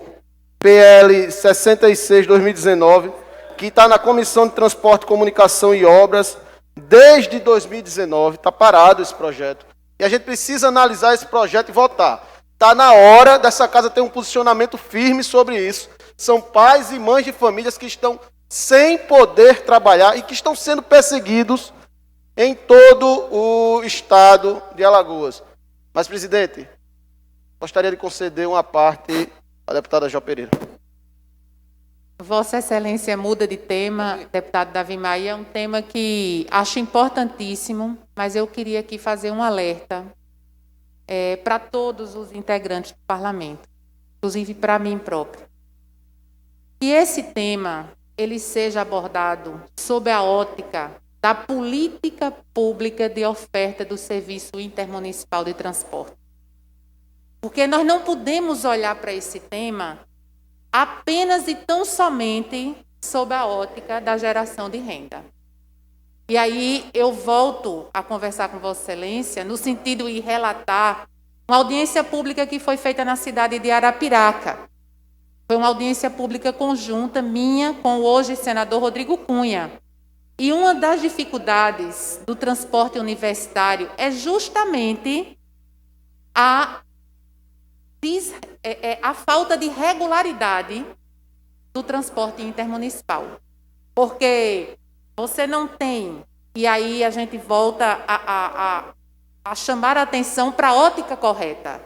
PL 66/2019, que está na Comissão de Transporte, Comunicação e Obras desde 2019, está parado esse projeto. E a gente precisa analisar esse projeto e votar. Está na hora dessa casa ter um posicionamento firme sobre isso. São pais e mães de famílias que estão sem poder trabalhar e que estão sendo perseguidos em todo o estado de Alagoas. Mas, presidente, gostaria de conceder uma parte à deputada Jó Pereira. Vossa Excelência muda de tema, deputado Davi Maia, é um tema que acho importantíssimo, mas eu queria aqui fazer um alerta para todos os integrantes do parlamento, inclusive para mim próprio. Que esse tema ele seja abordado sob a ótica da política pública de oferta do serviço intermunicipal de transporte. Porque nós não podemos olhar para esse tema apenas e tão somente sob a ótica da geração de renda. E aí eu volto a conversar com Vossa Excelência no sentido de relatar uma audiência pública que foi feita na cidade de Arapiraca. Foi uma audiência pública conjunta minha com o hoje senador Rodrigo Cunha. E uma das dificuldades do transporte universitário é justamente a falta de regularidade do transporte intermunicipal. Porque você não tem, e aí a gente volta a chamar a atenção para a ótica correta.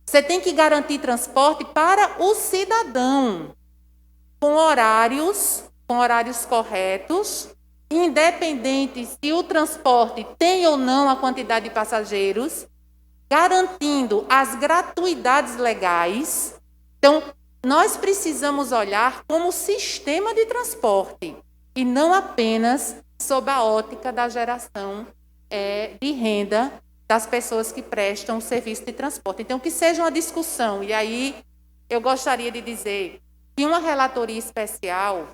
Você tem que garantir transporte para o cidadão, com horários corretos, independente se o transporte tem ou não a quantidade de passageiros, garantindo as gratuidades legais. Então, nós precisamos olhar como sistema de transporte e não apenas sob a ótica da geração de renda das pessoas que prestam o serviço de transporte. Então, que seja uma discussão. E aí, eu gostaria de dizer que uma relatoria especial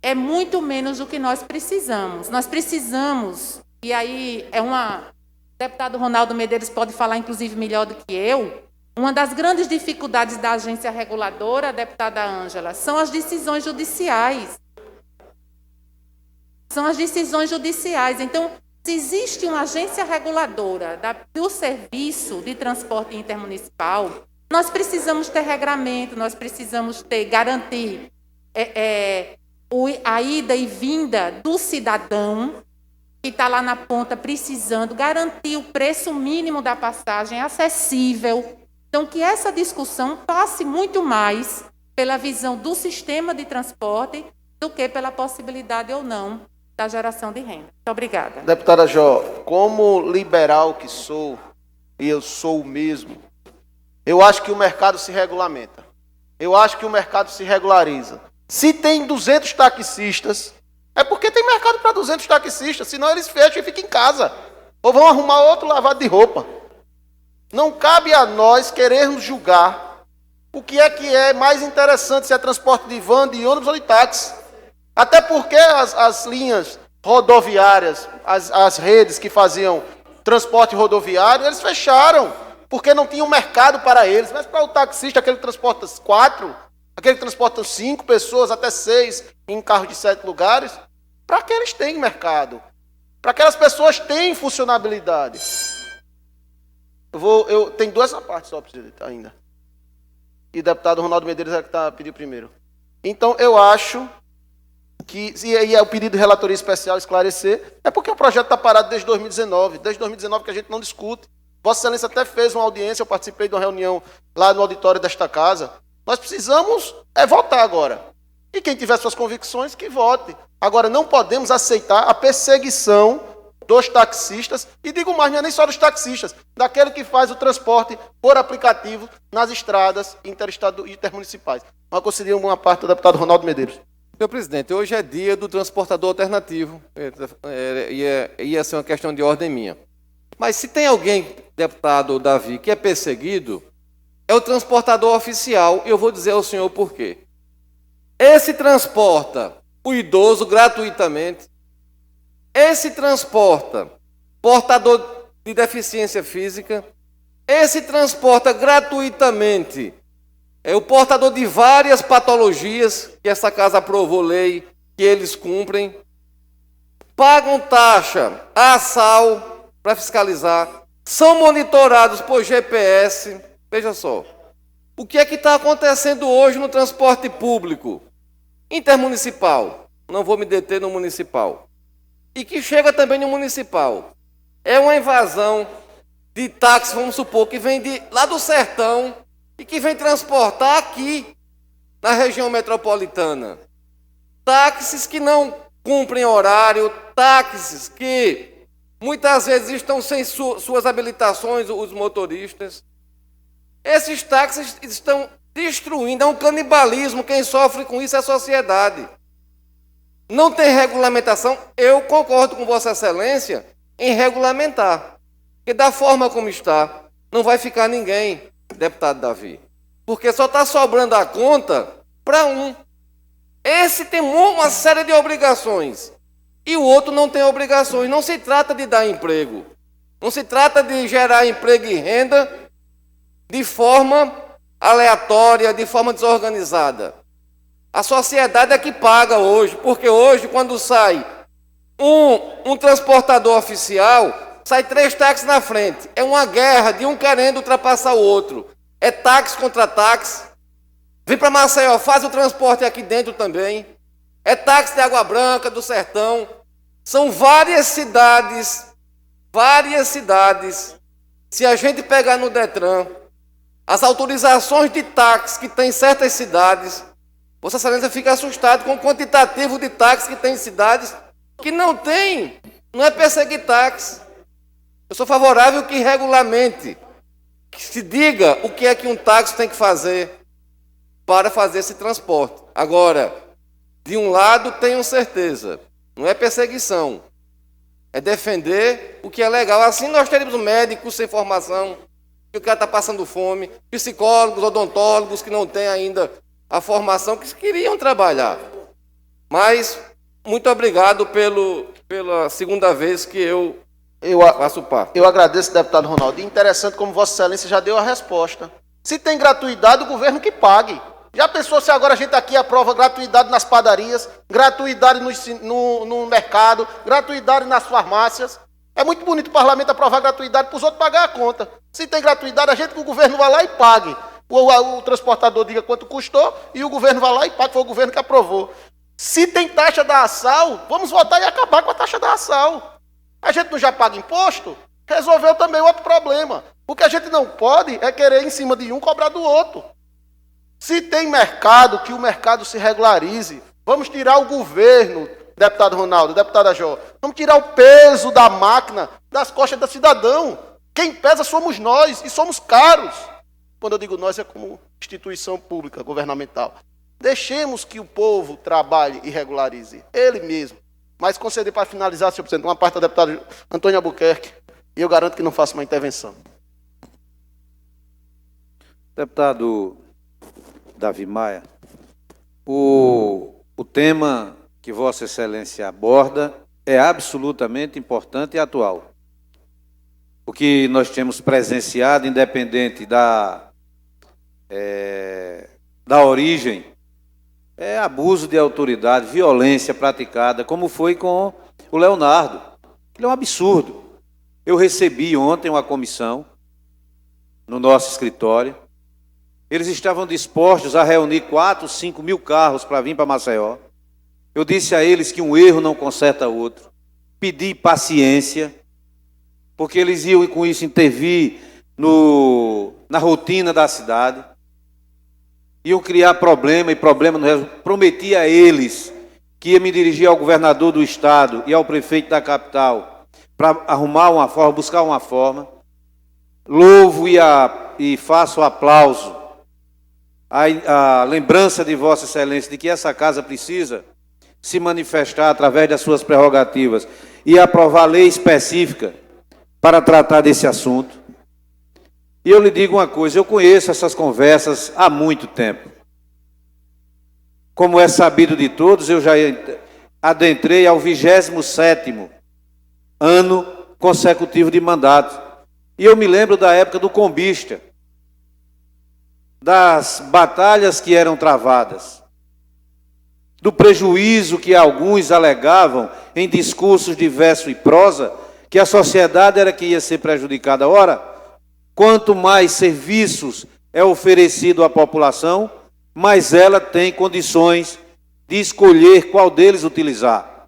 é muito menos do que nós precisamos. Nós precisamos, e aí o deputado Ronaldo Medeiros pode falar, inclusive, melhor do que eu, uma das grandes dificuldades da agência reguladora, deputada Ângela, são as decisões judiciais. São as decisões judiciais. Então, se existe uma agência reguladora do serviço de transporte intermunicipal, nós precisamos ter regramento, nós precisamos garantir a ida e vinda do cidadão que está lá na ponta precisando, garantir o preço mínimo da passagem acessível. Então, que essa discussão passe muito mais pela visão do sistema de transporte do que pela possibilidade ou não da geração de renda. Muito obrigada. Deputada Jó, como liberal que sou, e eu sou o mesmo, eu acho que o mercado se regulamenta. Eu acho que o mercado se regulariza. Se tem 200 taxistas, é porque tem mercado para 200 taxistas, senão eles fecham e ficam em casa. Ou vão arrumar outro lavado de roupa. Não cabe a nós querermos julgar o que é mais interessante, se é transporte de van, de ônibus ou de táxi. Até porque as linhas rodoviárias, as redes que faziam transporte rodoviário, eles fecharam, porque não tinha um mercado para eles. Mas para o taxista, aquele que transporta 4, aquele que transporta 5 pessoas, até 6, em carros de 7 lugares, para que eles têm mercado. Para aquelas pessoas têm funcionabilidade. Eu tenho 2 partes só, presidente, ainda. E o deputado Ronaldo Medeiros é que pediu primeiro. Então, eu acho que, e é o pedido de relatoria especial esclarecer, é porque o projeto está parado desde 2019. Desde 2019 que a gente não discute. Vossa Excelência até fez uma audiência, eu participei de uma reunião lá no auditório desta casa. Nós precisamos votar agora. E quem tiver suas convicções, que vote. Agora, não podemos aceitar a perseguição dos taxistas, e digo mais, não é nem só dos taxistas, daquele que faz o transporte por aplicativo nas estradas intermunicipais. Mas concedi uma parte do deputado Ronaldo Medeiros. Senhor presidente, hoje é dia do transportador alternativo. Ia ser uma questão de ordem minha. Mas se tem alguém, deputado Davi, que é perseguido, é o transportador oficial. E eu vou dizer ao senhor por quê. Esse transporta o idoso gratuitamente. Esse transporta portador de deficiência física. Esse transporta gratuitamente o portador de várias patologias, que essa casa aprovou lei, que eles cumprem. Pagam taxa ASAL para fiscalizar. São monitorados por GPS. Veja só. O que é que está acontecendo hoje no transporte público? Intermunicipal. Não vou me deter no municipal. E que chega também no municipal. É uma invasão de táxi, vamos supor, que vem lá do sertão e que vem transportar aqui, na região metropolitana. Táxis que não cumprem horário, táxis que muitas vezes estão sem suas habilitações, os motoristas. Esses táxis estão destruindo, é um canibalismo, quem sofre com isso é a sociedade. Não tem regulamentação, eu concordo com Vossa Excelência em regulamentar. Porque da forma como está, não vai ficar ninguém, deputado Davi. Porque só está sobrando a conta para um. Esse tem uma série de obrigações. E o outro não tem obrigações. Não se trata de dar emprego. Não se trata de gerar emprego e renda de forma aleatória, de forma desorganizada. A sociedade é que paga hoje. Porque hoje, quando sai um transportador oficial, sai 3 táxis na frente. É uma guerra de um querendo ultrapassar o outro. É táxi contra táxi. Vem para Maceió, faz o transporte aqui dentro também. É táxi de Água Branca, do Sertão. São várias cidades. Se a gente pegar no Detran, as autorizações de táxi que tem em certas cidades, Vossa Excelência fica assustado com o quantitativo de táxi que tem em cidades que não tem. Não é perseguir táxi. Eu sou favorável que regulamente, que se diga o que é que um táxi tem que fazer para fazer esse transporte. Agora, de um lado, tenham certeza, não é perseguição, é defender o que é legal. Assim nós teremos médicos sem formação, que o cara está passando fome, psicólogos, odontólogos que não têm ainda a formação, que queriam trabalhar. Mas, muito obrigado pela segunda vez que eu faço parte. Eu agradeço, deputado Ronaldo. E interessante como Vossa Excelência já deu a resposta. Se tem gratuidade, o governo que pague. Já pensou se agora a gente aqui aprova gratuidade nas padarias, gratuidade no mercado, gratuidade nas farmácias? É muito bonito o parlamento aprovar gratuidade para os outros pagar a conta. Se tem gratuidade, a gente que o governo vai lá e pague. O transportador diga quanto custou e o governo vai lá e pague, foi o governo que aprovou. Se tem taxa da ASAL, vamos votar e acabar com a taxa da ASAL. A gente não já paga imposto? Resolveu também outro problema. O que a gente não pode é querer em cima de um cobrar do outro. Se tem mercado, que o mercado se regularize. Vamos tirar o governo, deputado Ronaldo, deputada Jó. Vamos tirar o peso da máquina das costas do cidadão. Quem pesa somos nós e somos caros. Quando eu digo nós, é como instituição pública, governamental. Deixemos que o povo trabalhe e regularize. Ele mesmo. Mas conceder para finalizar, senhor presidente, uma parte do deputado Antônio Albuquerque, e eu garanto que não faço uma intervenção. Deputado Davi Maia, o tema que Vossa Excelência aborda é absolutamente importante e atual. O que nós temos presenciado, independente da origem, é abuso de autoridade, violência praticada, como foi com o Leonardo. Ele é um absurdo. Eu recebi ontem uma comissão no nosso escritório. Eles estavam dispostos a reunir 4, 5 mil carros para vir para Maceió. Eu disse a eles que um erro não conserta outro. Pedi paciência, porque eles iam com isso intervir na rotina da cidade. Iam criar problema e problema não resolve. Prometi a eles que ia me dirigir ao governador do estado e ao prefeito da capital para arrumar uma forma, buscar uma forma. Louvo e faço aplauso a lembrança de Vossa Excelência de que essa casa precisa se manifestar através das suas prerrogativas e aprovar lei específica para tratar desse assunto. E eu lhe digo uma coisa, eu conheço essas conversas há muito tempo. Como é sabido de todos, eu já adentrei ao 27º ano consecutivo de mandato. E eu me lembro da época do Combista, das batalhas que eram travadas, do prejuízo que alguns alegavam em discursos de verso e prosa, que a sociedade era que ia ser prejudicada. Ora, quanto mais serviços é oferecido à população, mais ela tem condições de escolher qual deles utilizar.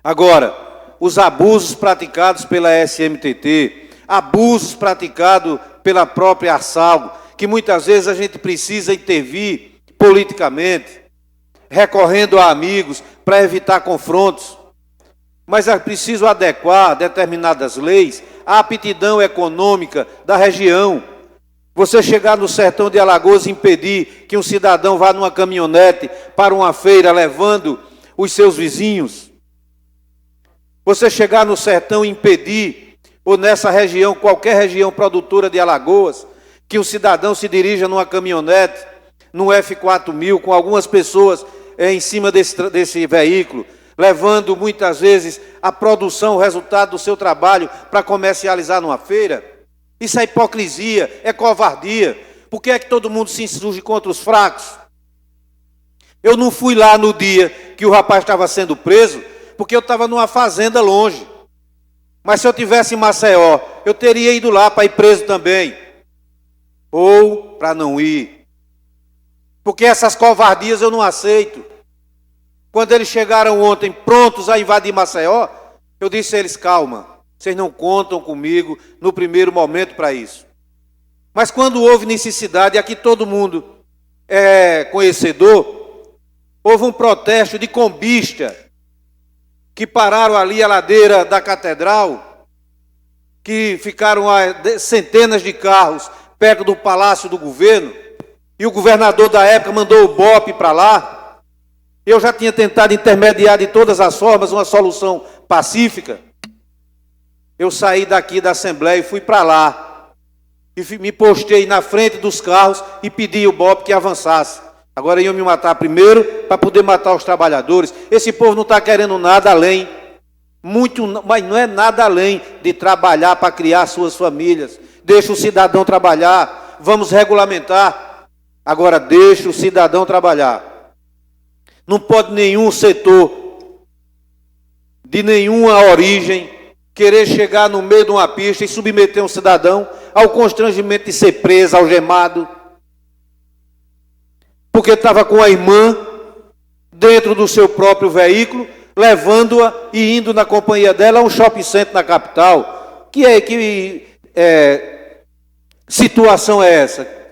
Agora, os abusos praticados pela SMTT, abusos praticados pela própria Arsalgo, que muitas vezes a gente precisa intervir politicamente, recorrendo a amigos para evitar confrontos, mas é preciso adequar determinadas leis à aptidão econômica da região. Você chegar no sertão de Alagoas e impedir que um cidadão vá numa caminhonete para uma feira levando os seus vizinhos. Você chegar no sertão e impedir, ou nessa região, qualquer região produtora de Alagoas, que um cidadão se dirija numa caminhonete, num F4000, com algumas pessoas em cima desse veículo, levando muitas vezes a produção, o resultado do seu trabalho para comercializar numa feira. Isso é hipocrisia, é covardia. Por que é que todo mundo se insurge contra os fracos? Eu não fui lá no dia que o rapaz estava sendo preso, porque eu estava numa fazenda longe. Mas se eu tivesse em Maceió, eu teria ido lá para ir preso também. Ou para não ir. Porque essas covardias eu não aceito. Quando eles chegaram ontem prontos a invadir Maceió, eu disse a eles: calma, vocês não contam comigo no primeiro momento para isso. Mas quando houve necessidade, aqui todo mundo é conhecedor, houve um protesto de combista, que pararam ali a ladeira da catedral, que ficaram a centenas de carros perto do Palácio do Governo, e o governador da época mandou o BOPE para lá. Eu já tinha tentado intermediar de todas as formas uma solução pacífica. Eu saí daqui da Assembleia e fui para lá. E me postei na frente dos carros e pedi ao BOPE que avançasse. Agora iam me matar primeiro para poder matar os trabalhadores. Esse povo não está querendo nada além, mas não é nada além de trabalhar para criar suas famílias. Deixa o cidadão trabalhar, vamos regulamentar. Agora deixa o cidadão trabalhar. Não pode nenhum setor, de nenhuma origem, querer chegar no meio de uma pista e submeter um cidadão ao constrangimento de ser preso, algemado, porque estava com a irmã dentro do seu próprio veículo, levando-a e indo na companhia dela a um shopping center na capital. Que situação é essa?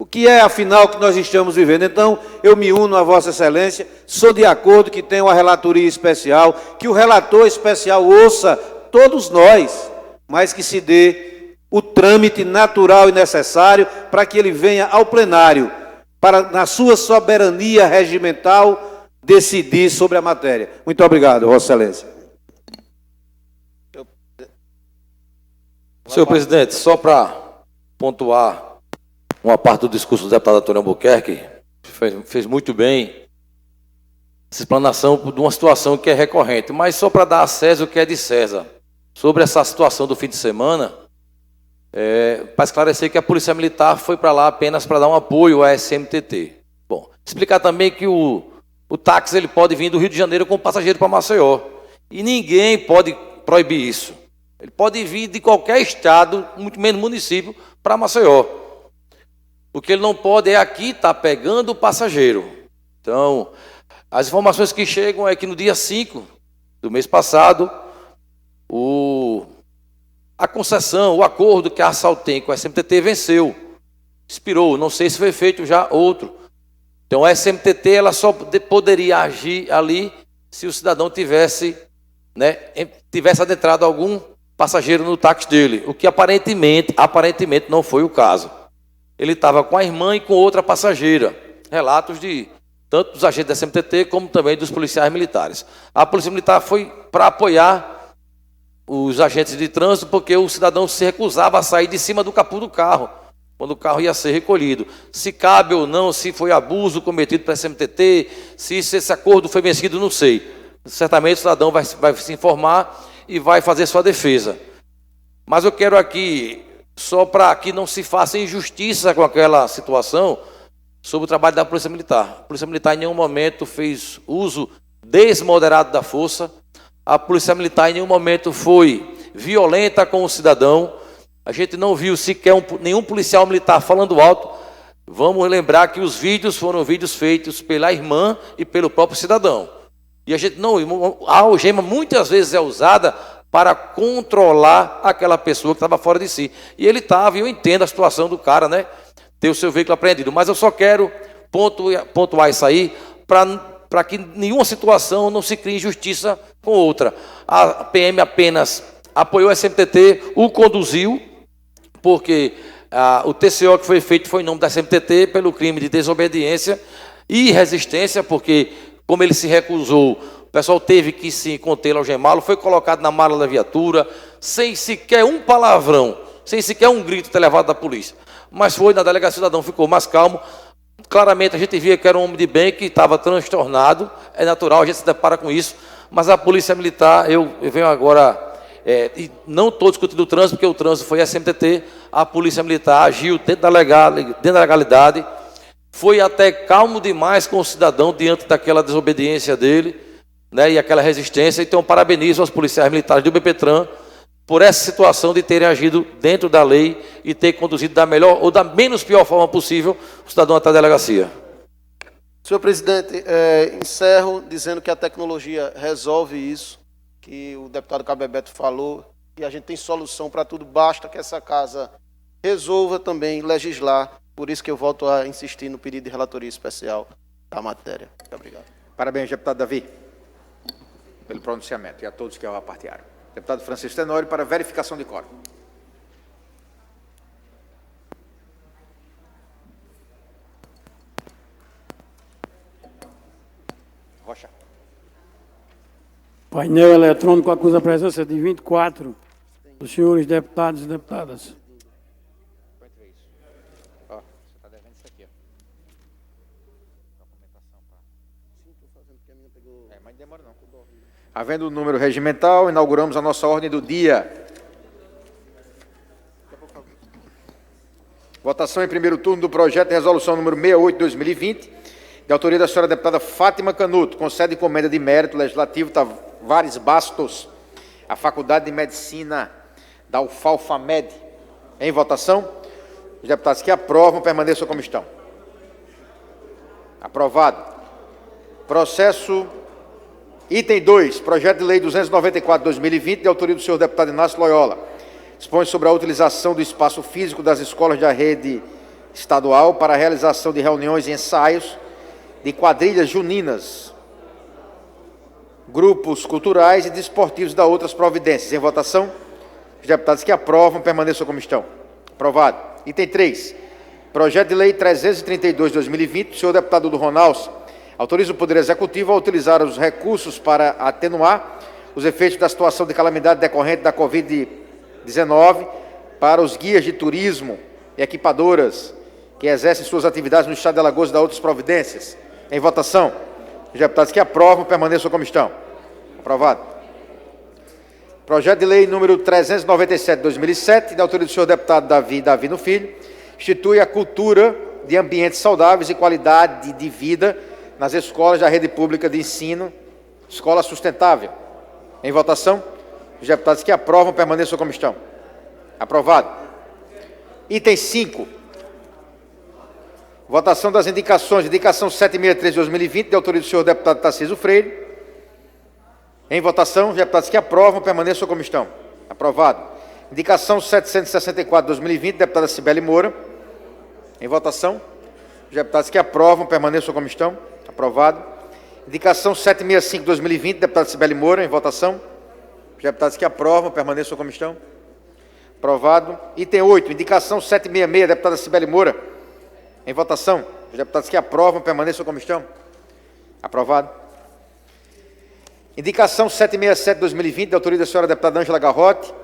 O que é, afinal, que nós estamos vivendo? Então, eu me uno a Vossa Excelência, sou de acordo que tenha uma relatoria especial, que o relator especial ouça todos nós, mas que se dê o trâmite natural e necessário para que ele venha ao plenário, para, na sua soberania regimental, decidir sobre a matéria. Muito obrigado, Vossa Excelência. Senhor presidente, só para pontuar uma parte do discurso do deputado Antônio Albuquerque, fez muito bem essa explanação de uma situação que é recorrente, mas só para dar a César o que é de César. Sobre essa situação do fim de semana, para esclarecer que a Polícia Militar foi para lá apenas para dar um apoio à SMTT. Bom, explicar também que o táxi ele pode vir do Rio de Janeiro com passageiro para Maceió, e ninguém pode proibir isso. Ele pode vir de qualquer estado, muito menos município, para Maceió. O que ele não pode é aqui estar pegando o passageiro. Então, as informações que chegam é que no dia 5 do mês passado, a concessão, o acordo que a Arsal tem com a SMTT venceu, expirou. Não sei se foi feito já outro. Então, a SMTT ela só poderia agir ali se o cidadão tivesse adentrado algum passageiro no táxi dele, o que aparentemente não foi o caso. Ele estava com a irmã e com outra passageira. Relatos de tanto dos agentes da SMTT como também dos policiais militares. A Polícia Militar foi para apoiar os agentes de trânsito porque o cidadão se recusava a sair de cima do capô do carro, quando o carro ia ser recolhido. Se cabe ou não, se foi abuso cometido pela SMTT, se esse acordo foi vencido, não sei. Certamente o cidadão vai se informar e vai fazer sua defesa. Mas eu quero aqui, só para que não se faça injustiça com aquela situação, sobre o trabalho da Polícia Militar. A Polícia Militar em nenhum momento fez uso desmoderado da força. A Polícia Militar em nenhum momento foi violenta com o cidadão. A gente não viu sequer nenhum policial militar falando alto. Vamos lembrar que os vídeos foram vídeos feitos pela irmã e pelo próprio cidadão. E a gente não... A algema muitas vezes é usada para controlar aquela pessoa que estava fora de si. E ele estava, e eu entendo a situação do cara, né? Ter o seu veículo apreendido. Mas eu só quero pontuar isso aí para que nenhuma situação não se crie injustiça com outra. A PM apenas apoiou a SMTT, o conduziu, porque o TCO que foi feito foi em nome da SMTT pelo crime de desobediência e resistência, porque como ele se recusou, o pessoal teve que se contê-lo, algemá-lo, foi colocado na mala da viatura, sem sequer um palavrão, sem sequer um grito ter levado da polícia. Mas foi na delegacia, o cidadão ficou mais calmo. Claramente a gente via que era um homem de bem, que estava transtornado, é natural, a gente se depara com isso, mas a Polícia Militar, eu venho agora, e não estou discutindo o trânsito, porque o trânsito foi SMTT, a Polícia Militar agiu dentro da legalidade, foi até calmo demais com o cidadão diante daquela desobediência dele, né, e aquela resistência. Então, parabenizo aos policiais militares do BPTran por essa situação de terem agido dentro da lei e ter conduzido da melhor ou da menos pior forma possível o cidadão até a delegacia. Senhor presidente, encerro dizendo que a tecnologia resolve isso, que o deputado Cabo Bebeto falou, e a gente tem solução para tudo, basta que essa casa resolva também legislar, por isso que eu volto a insistir no pedido de relatoria especial da matéria. Muito obrigado. Parabéns, deputado Davi, pelo pronunciamento, e a todos que o apartearam. Deputado Francisco Tenório, para verificação de quórum. Rocha. Painel eletrônico acusa a presença de 24 dos senhores deputados e deputadas. Ó, você está devendo isso aqui, ó. Documentação para... Sim, estou fazendo, porque a minha pegou... mas não demora não. Havendo o número regimental, inauguramos a nossa ordem do dia. Votação em primeiro turno do projeto de resolução número 68/2020, de autoria da senhora deputada Fátima Canuto, concede encomenda de mérito legislativo Tavares Bastos, à Faculdade de Medicina da UFAL-FAMED. Em votação, os deputados que aprovam permaneçam como estão. Aprovado. Processo... Item 2, projeto de lei 294/2020, de autoria do senhor deputado Inácio Loyola. Dispõe sobre a utilização do espaço físico das escolas da rede estadual para a realização de reuniões e ensaios de quadrilhas juninas, grupos culturais e desportivos da outras providências. Em votação, os deputados que aprovam permaneçam como estão. Aprovado. Item 3, projeto de lei 332/2020, do senhor deputado do Ronaldo, autoriza o Poder Executivo a utilizar os recursos para atenuar os efeitos da situação de calamidade decorrente da Covid-19 para os guias de turismo e equipadoras que exercem suas atividades no Estado de Alagoas e da outras providências. Em votação, os deputados que aprovam permaneçam como estão. Aprovado. Projeto de lei número 397/2007, da autoria do senhor deputado Davi no Filho, institui a cultura de ambientes saudáveis e qualidade de vida nas escolas da rede pública de ensino, escola sustentável. Em votação, os deputados que aprovam permaneçam como estão. Aprovado. Item 5. Votação das indicações. Indicação 763/2020, de autoria do senhor deputado Tarcísio Freire. Em votação, os deputados que aprovam permaneçam como estão. Aprovado. Indicação 764/2020, deputada Cibele Moura. Em votação, os deputados que aprovam permaneçam como estão. Aprovado. Indicação 765/2020, deputada Cibele Moura, em votação. Os deputados que aprovam permaneçam como estão. Aprovado. Item 8, indicação 766, deputada Cibele Moura, em votação. Os deputados que aprovam permaneçam como estão. Aprovado. Indicação 767/2020, de autoria da senhora deputada Ângela Garrote,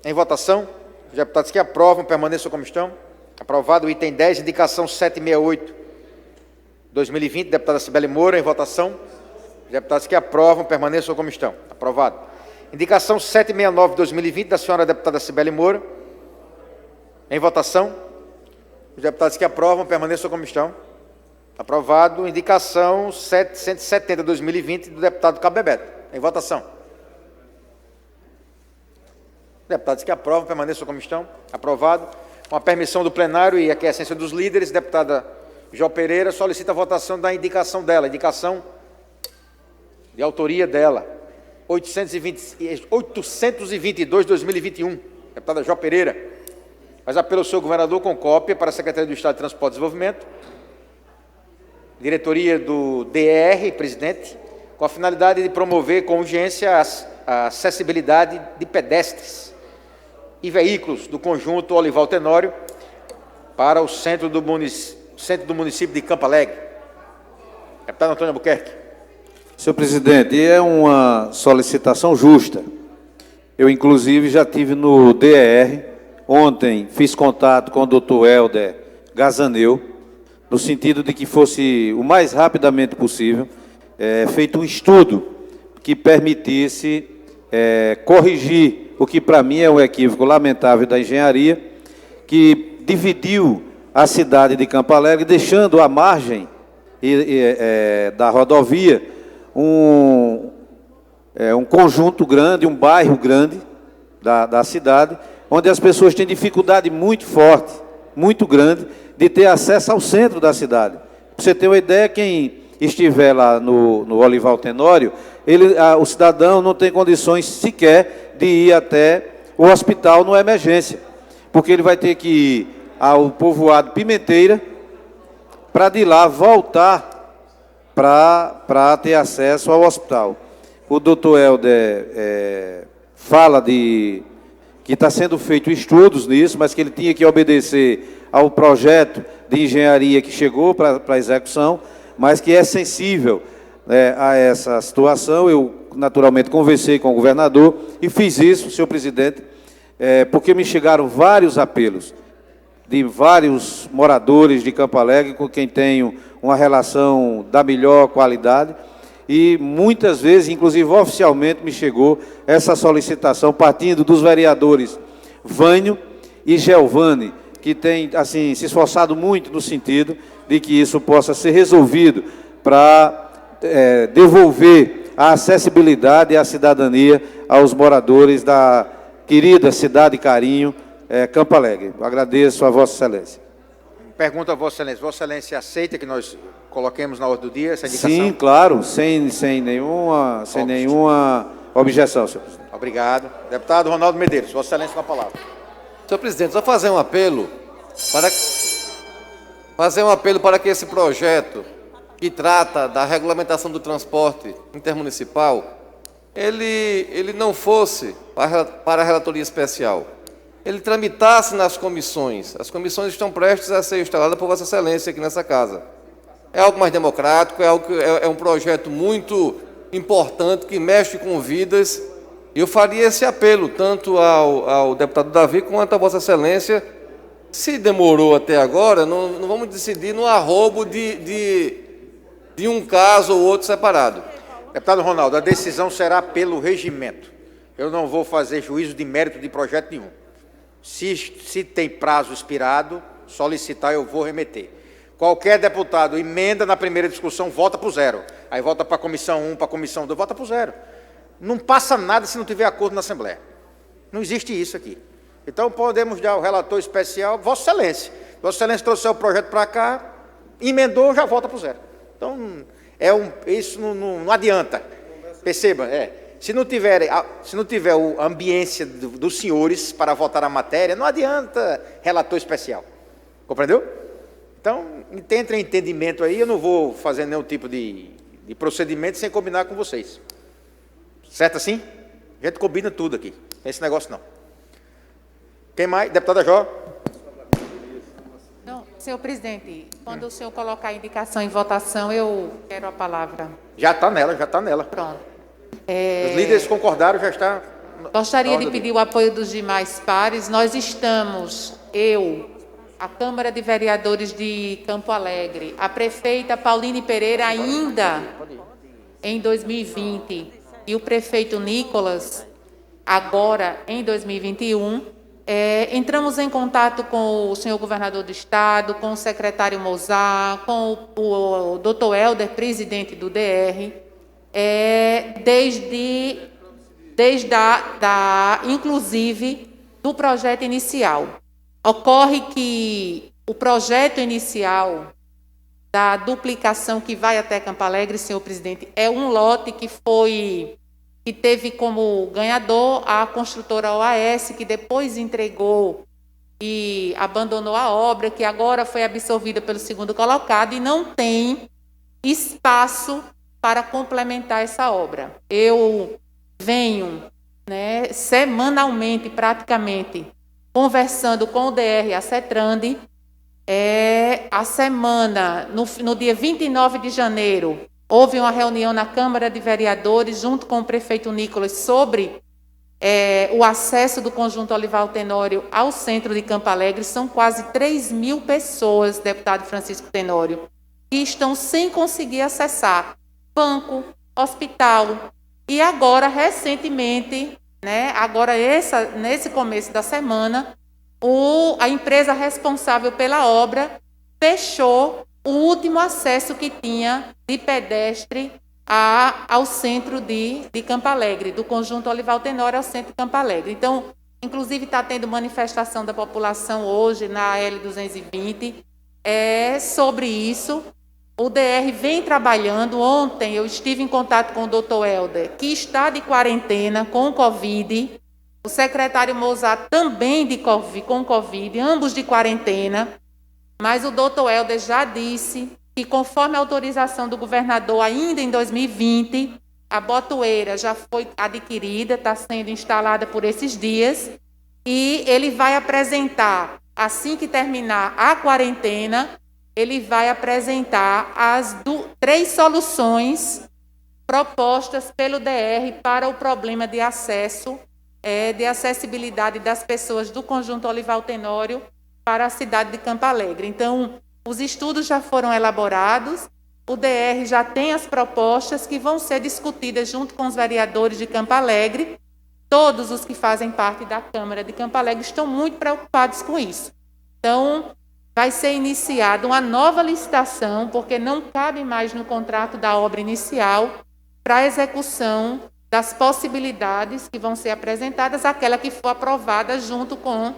em votação. Os deputados que aprovam permaneçam como estão. Aprovado. Item 10, indicação 768/2020, deputada Cibele Moura, em votação. Os deputados que aprovam permaneçam como estão. Aprovado. Indicação 769 de 2020, da senhora deputada Cibele Moura. Em votação. Os deputados que aprovam, permaneçam como estão. Aprovado. Indicação 770 de 2020, do deputado Cabo Bebeto. Em votação. Deputados que aprovam, permaneçam como estão. Aprovado. Com a permissão do plenário e aquiescência dos líderes, deputada Jó Pereira solicita a votação da indicação dela. Indicação de autoria dela. 822 de 2021. Deputada Jó Pereira. Faz apelo ao senhor governador com cópia para a Secretaria do Estado de Transporte e Desenvolvimento. Diretoria do DR, presidente, com a finalidade de promover com urgência a acessibilidade de pedestres e veículos do conjunto Olival Tenório para o centro do município de Campo Alegre. Deputado Antônio Albuquerque. Senhor presidente, é uma solicitação justa. Eu, inclusive, já tive no DR, ontem fiz contato com o doutor Helder Gazaneu, no sentido de que fosse o mais rapidamente possível feito um estudo que permitisse corrigir o que para mim é um equívoco lamentável da engenharia, que dividiu a cidade de Campo Alegre, deixando à margem da rodovia um conjunto grande, um bairro grande da cidade, onde as pessoas têm dificuldade muito forte, muito grande, de ter acesso ao centro da cidade. Para você ter uma ideia, quem estiver lá no Olival Tenório, o cidadão não tem condições sequer de ir até o hospital numa emergência, porque ele vai ter que ir ao povoado Pimenteira para de lá voltar para ter acesso ao hospital. O doutor Helder fala que está sendo feito estudos nisso, mas que ele tinha que obedecer ao projeto de engenharia que chegou para a execução, mas que é sensível a essa situação. Eu, naturalmente, conversei com o governador e fiz isso, senhor presidente, porque me chegaram vários apelos de vários moradores de Campo Alegre com quem tenho uma relação da melhor qualidade, e muitas vezes, inclusive oficialmente, me chegou essa solicitação partindo dos vereadores Vânio e Gelvani, que tem assim, se esforçado muito no sentido de que isso possa ser resolvido para devolver a acessibilidade e a cidadania aos moradores da querida cidade Carinho, Campo Alegre. Eu agradeço a Vossa Excelência. Pergunta a Vossa Excelência. Vossa Excelência aceita que nós coloquemos na ordem do dia essa indicação? Sim, claro, sem nenhuma objeção, senhor presidente. Obrigado. Deputado Ronaldo Medeiros, Vossa Excelência com a palavra. Senhor presidente, só fazer um apelo para que esse projeto que trata da regulamentação do transporte intermunicipal, ele não fosse para a relatoria especial. Ele tramitasse nas comissões. As comissões estão prestes a ser instaladas por Vossa Excelência aqui nessa casa. É algo mais democrático, é um projeto muito importante que mexe com vidas. Eu faria esse apelo tanto ao deputado Davi quanto a Vossa Excelência. Se demorou até agora, não vamos decidir no arrobo de um caso ou outro separado. Deputado Ronaldo, a decisão será pelo regimento. Eu não vou fazer juízo de mérito de projeto nenhum. Se tem prazo expirado, solicitar, eu vou remeter. Qualquer deputado emenda na primeira discussão, volta para o zero. Aí volta para a comissão 1, para a comissão 2, volta para o zero. Não passa nada se não tiver acordo na Assembleia. Não existe isso aqui. Então, podemos dar o relator especial, Vossa Excelência. Vossa Excelência trouxe o projeto para cá, emendou, já volta para o zero. Então, isso não adianta. Perceba, se não tiver a ambiência dos senhores para votar a matéria, não adianta relator especial. Compreendeu? Então, entre em entendimento aí, eu não vou fazer nenhum tipo de procedimento sem combinar com vocês. Certo assim? A gente combina tudo aqui. Não tem esse negócio não. Quem mais? Deputada Jó. Não, senhor presidente, quando o senhor colocar a indicação em votação, eu quero a palavra. Já está nela. Pronto. Os líderes concordaram, já está. Gostaria de pedir o apoio dos demais pares. Nós estamos, a Câmara de Vereadores de Campo Alegre, a prefeita Pauline Pereira ainda em 2020 e o prefeito Nicolas agora em 2021. Entramos em contato com o senhor governador do estado, com o secretário Mozart, com o doutor Helder, presidente do DR, inclusive do projeto inicial. Ocorre que o projeto inicial da duplicação que vai até Campo Alegre, senhor presidente, é um lote que teve como ganhador a construtora OAS, que depois entregou e abandonou a obra, que agora foi absorvida pelo segundo colocado e não tem espaço para complementar essa obra. Eu venho, semanalmente, praticamente, conversando com o DR e a CETRAND. A semana, no dia 29 de janeiro, houve uma reunião na Câmara de Vereadores, junto com o prefeito Nicolas, sobre o acesso do Conjunto Olival Tenório ao centro de Campo Alegre. São quase 3.000 pessoas, deputado Francisco Tenório, que estão sem conseguir acessar banco, hospital. E agora, recentemente, nesse começo da semana, a empresa responsável pela obra fechou o último acesso que tinha de pedestre ao centro de Campo Alegre, do Conjunto Olival Tenório ao centro de Campo Alegre. Então, inclusive, está tendo manifestação da população hoje na L220 sobre isso. O DR vem trabalhando. Ontem eu estive em contato com o doutor Helder, que está de quarentena com Covid, o secretário Mozart também com Covid, ambos de quarentena. Mas o doutor Helder já disse que, conforme a autorização do governador, ainda em 2020, a botoeira já foi adquirida, está sendo instalada por esses dias, e ele vai apresentar, assim que terminar a quarentena, ele vai apresentar as 3 soluções propostas pelo DR para o problema de acesso, de acessibilidade das pessoas do Conjunto Olival Tenório para a cidade de Campo Alegre. Então, os estudos já foram elaborados, o DR já tem as propostas que vão ser discutidas junto com os vereadores de Campo Alegre. Todos os que fazem parte da Câmara de Campo Alegre estão muito preocupados com isso. Então, vai ser iniciada uma nova licitação, porque não cabe mais no contrato da obra inicial, para a execução das possibilidades que vão ser apresentadas, aquela que for aprovada junto com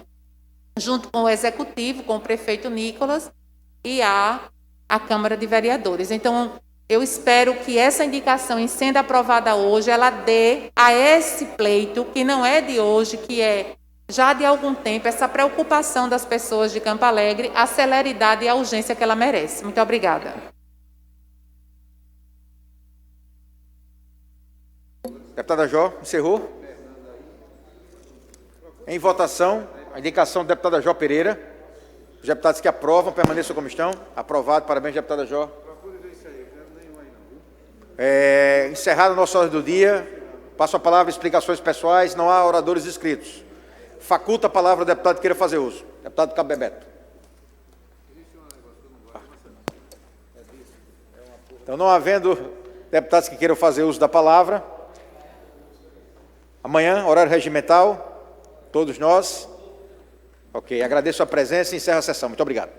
o Executivo, com o prefeito Nicolas e a Câmara de Vereadores. Então, eu espero que essa indicação, em sendo aprovada hoje, ela dê a esse pleito, que não é de hoje, que é já de algum tempo, essa preocupação das pessoas de Campo Alegre, a celeridade e a urgência que ela merece. Muito obrigada. Deputada Jó, encerrou. Em votação, a indicação da deputada Jó Pereira. Os deputados que aprovam, permaneçam como estão. Aprovado. Parabéns, deputada Jó. Encerrado a nossa ordem do dia. Passo a palavra, explicações pessoais. Não há oradores inscritos. Faculta a palavra ao deputado que queira fazer uso. Deputado Cabo Bebeto. Então, não havendo deputados que queiram fazer uso da palavra, amanhã, horário regimental, todos nós. Ok, agradeço a presença e encerro a sessão. Muito obrigado.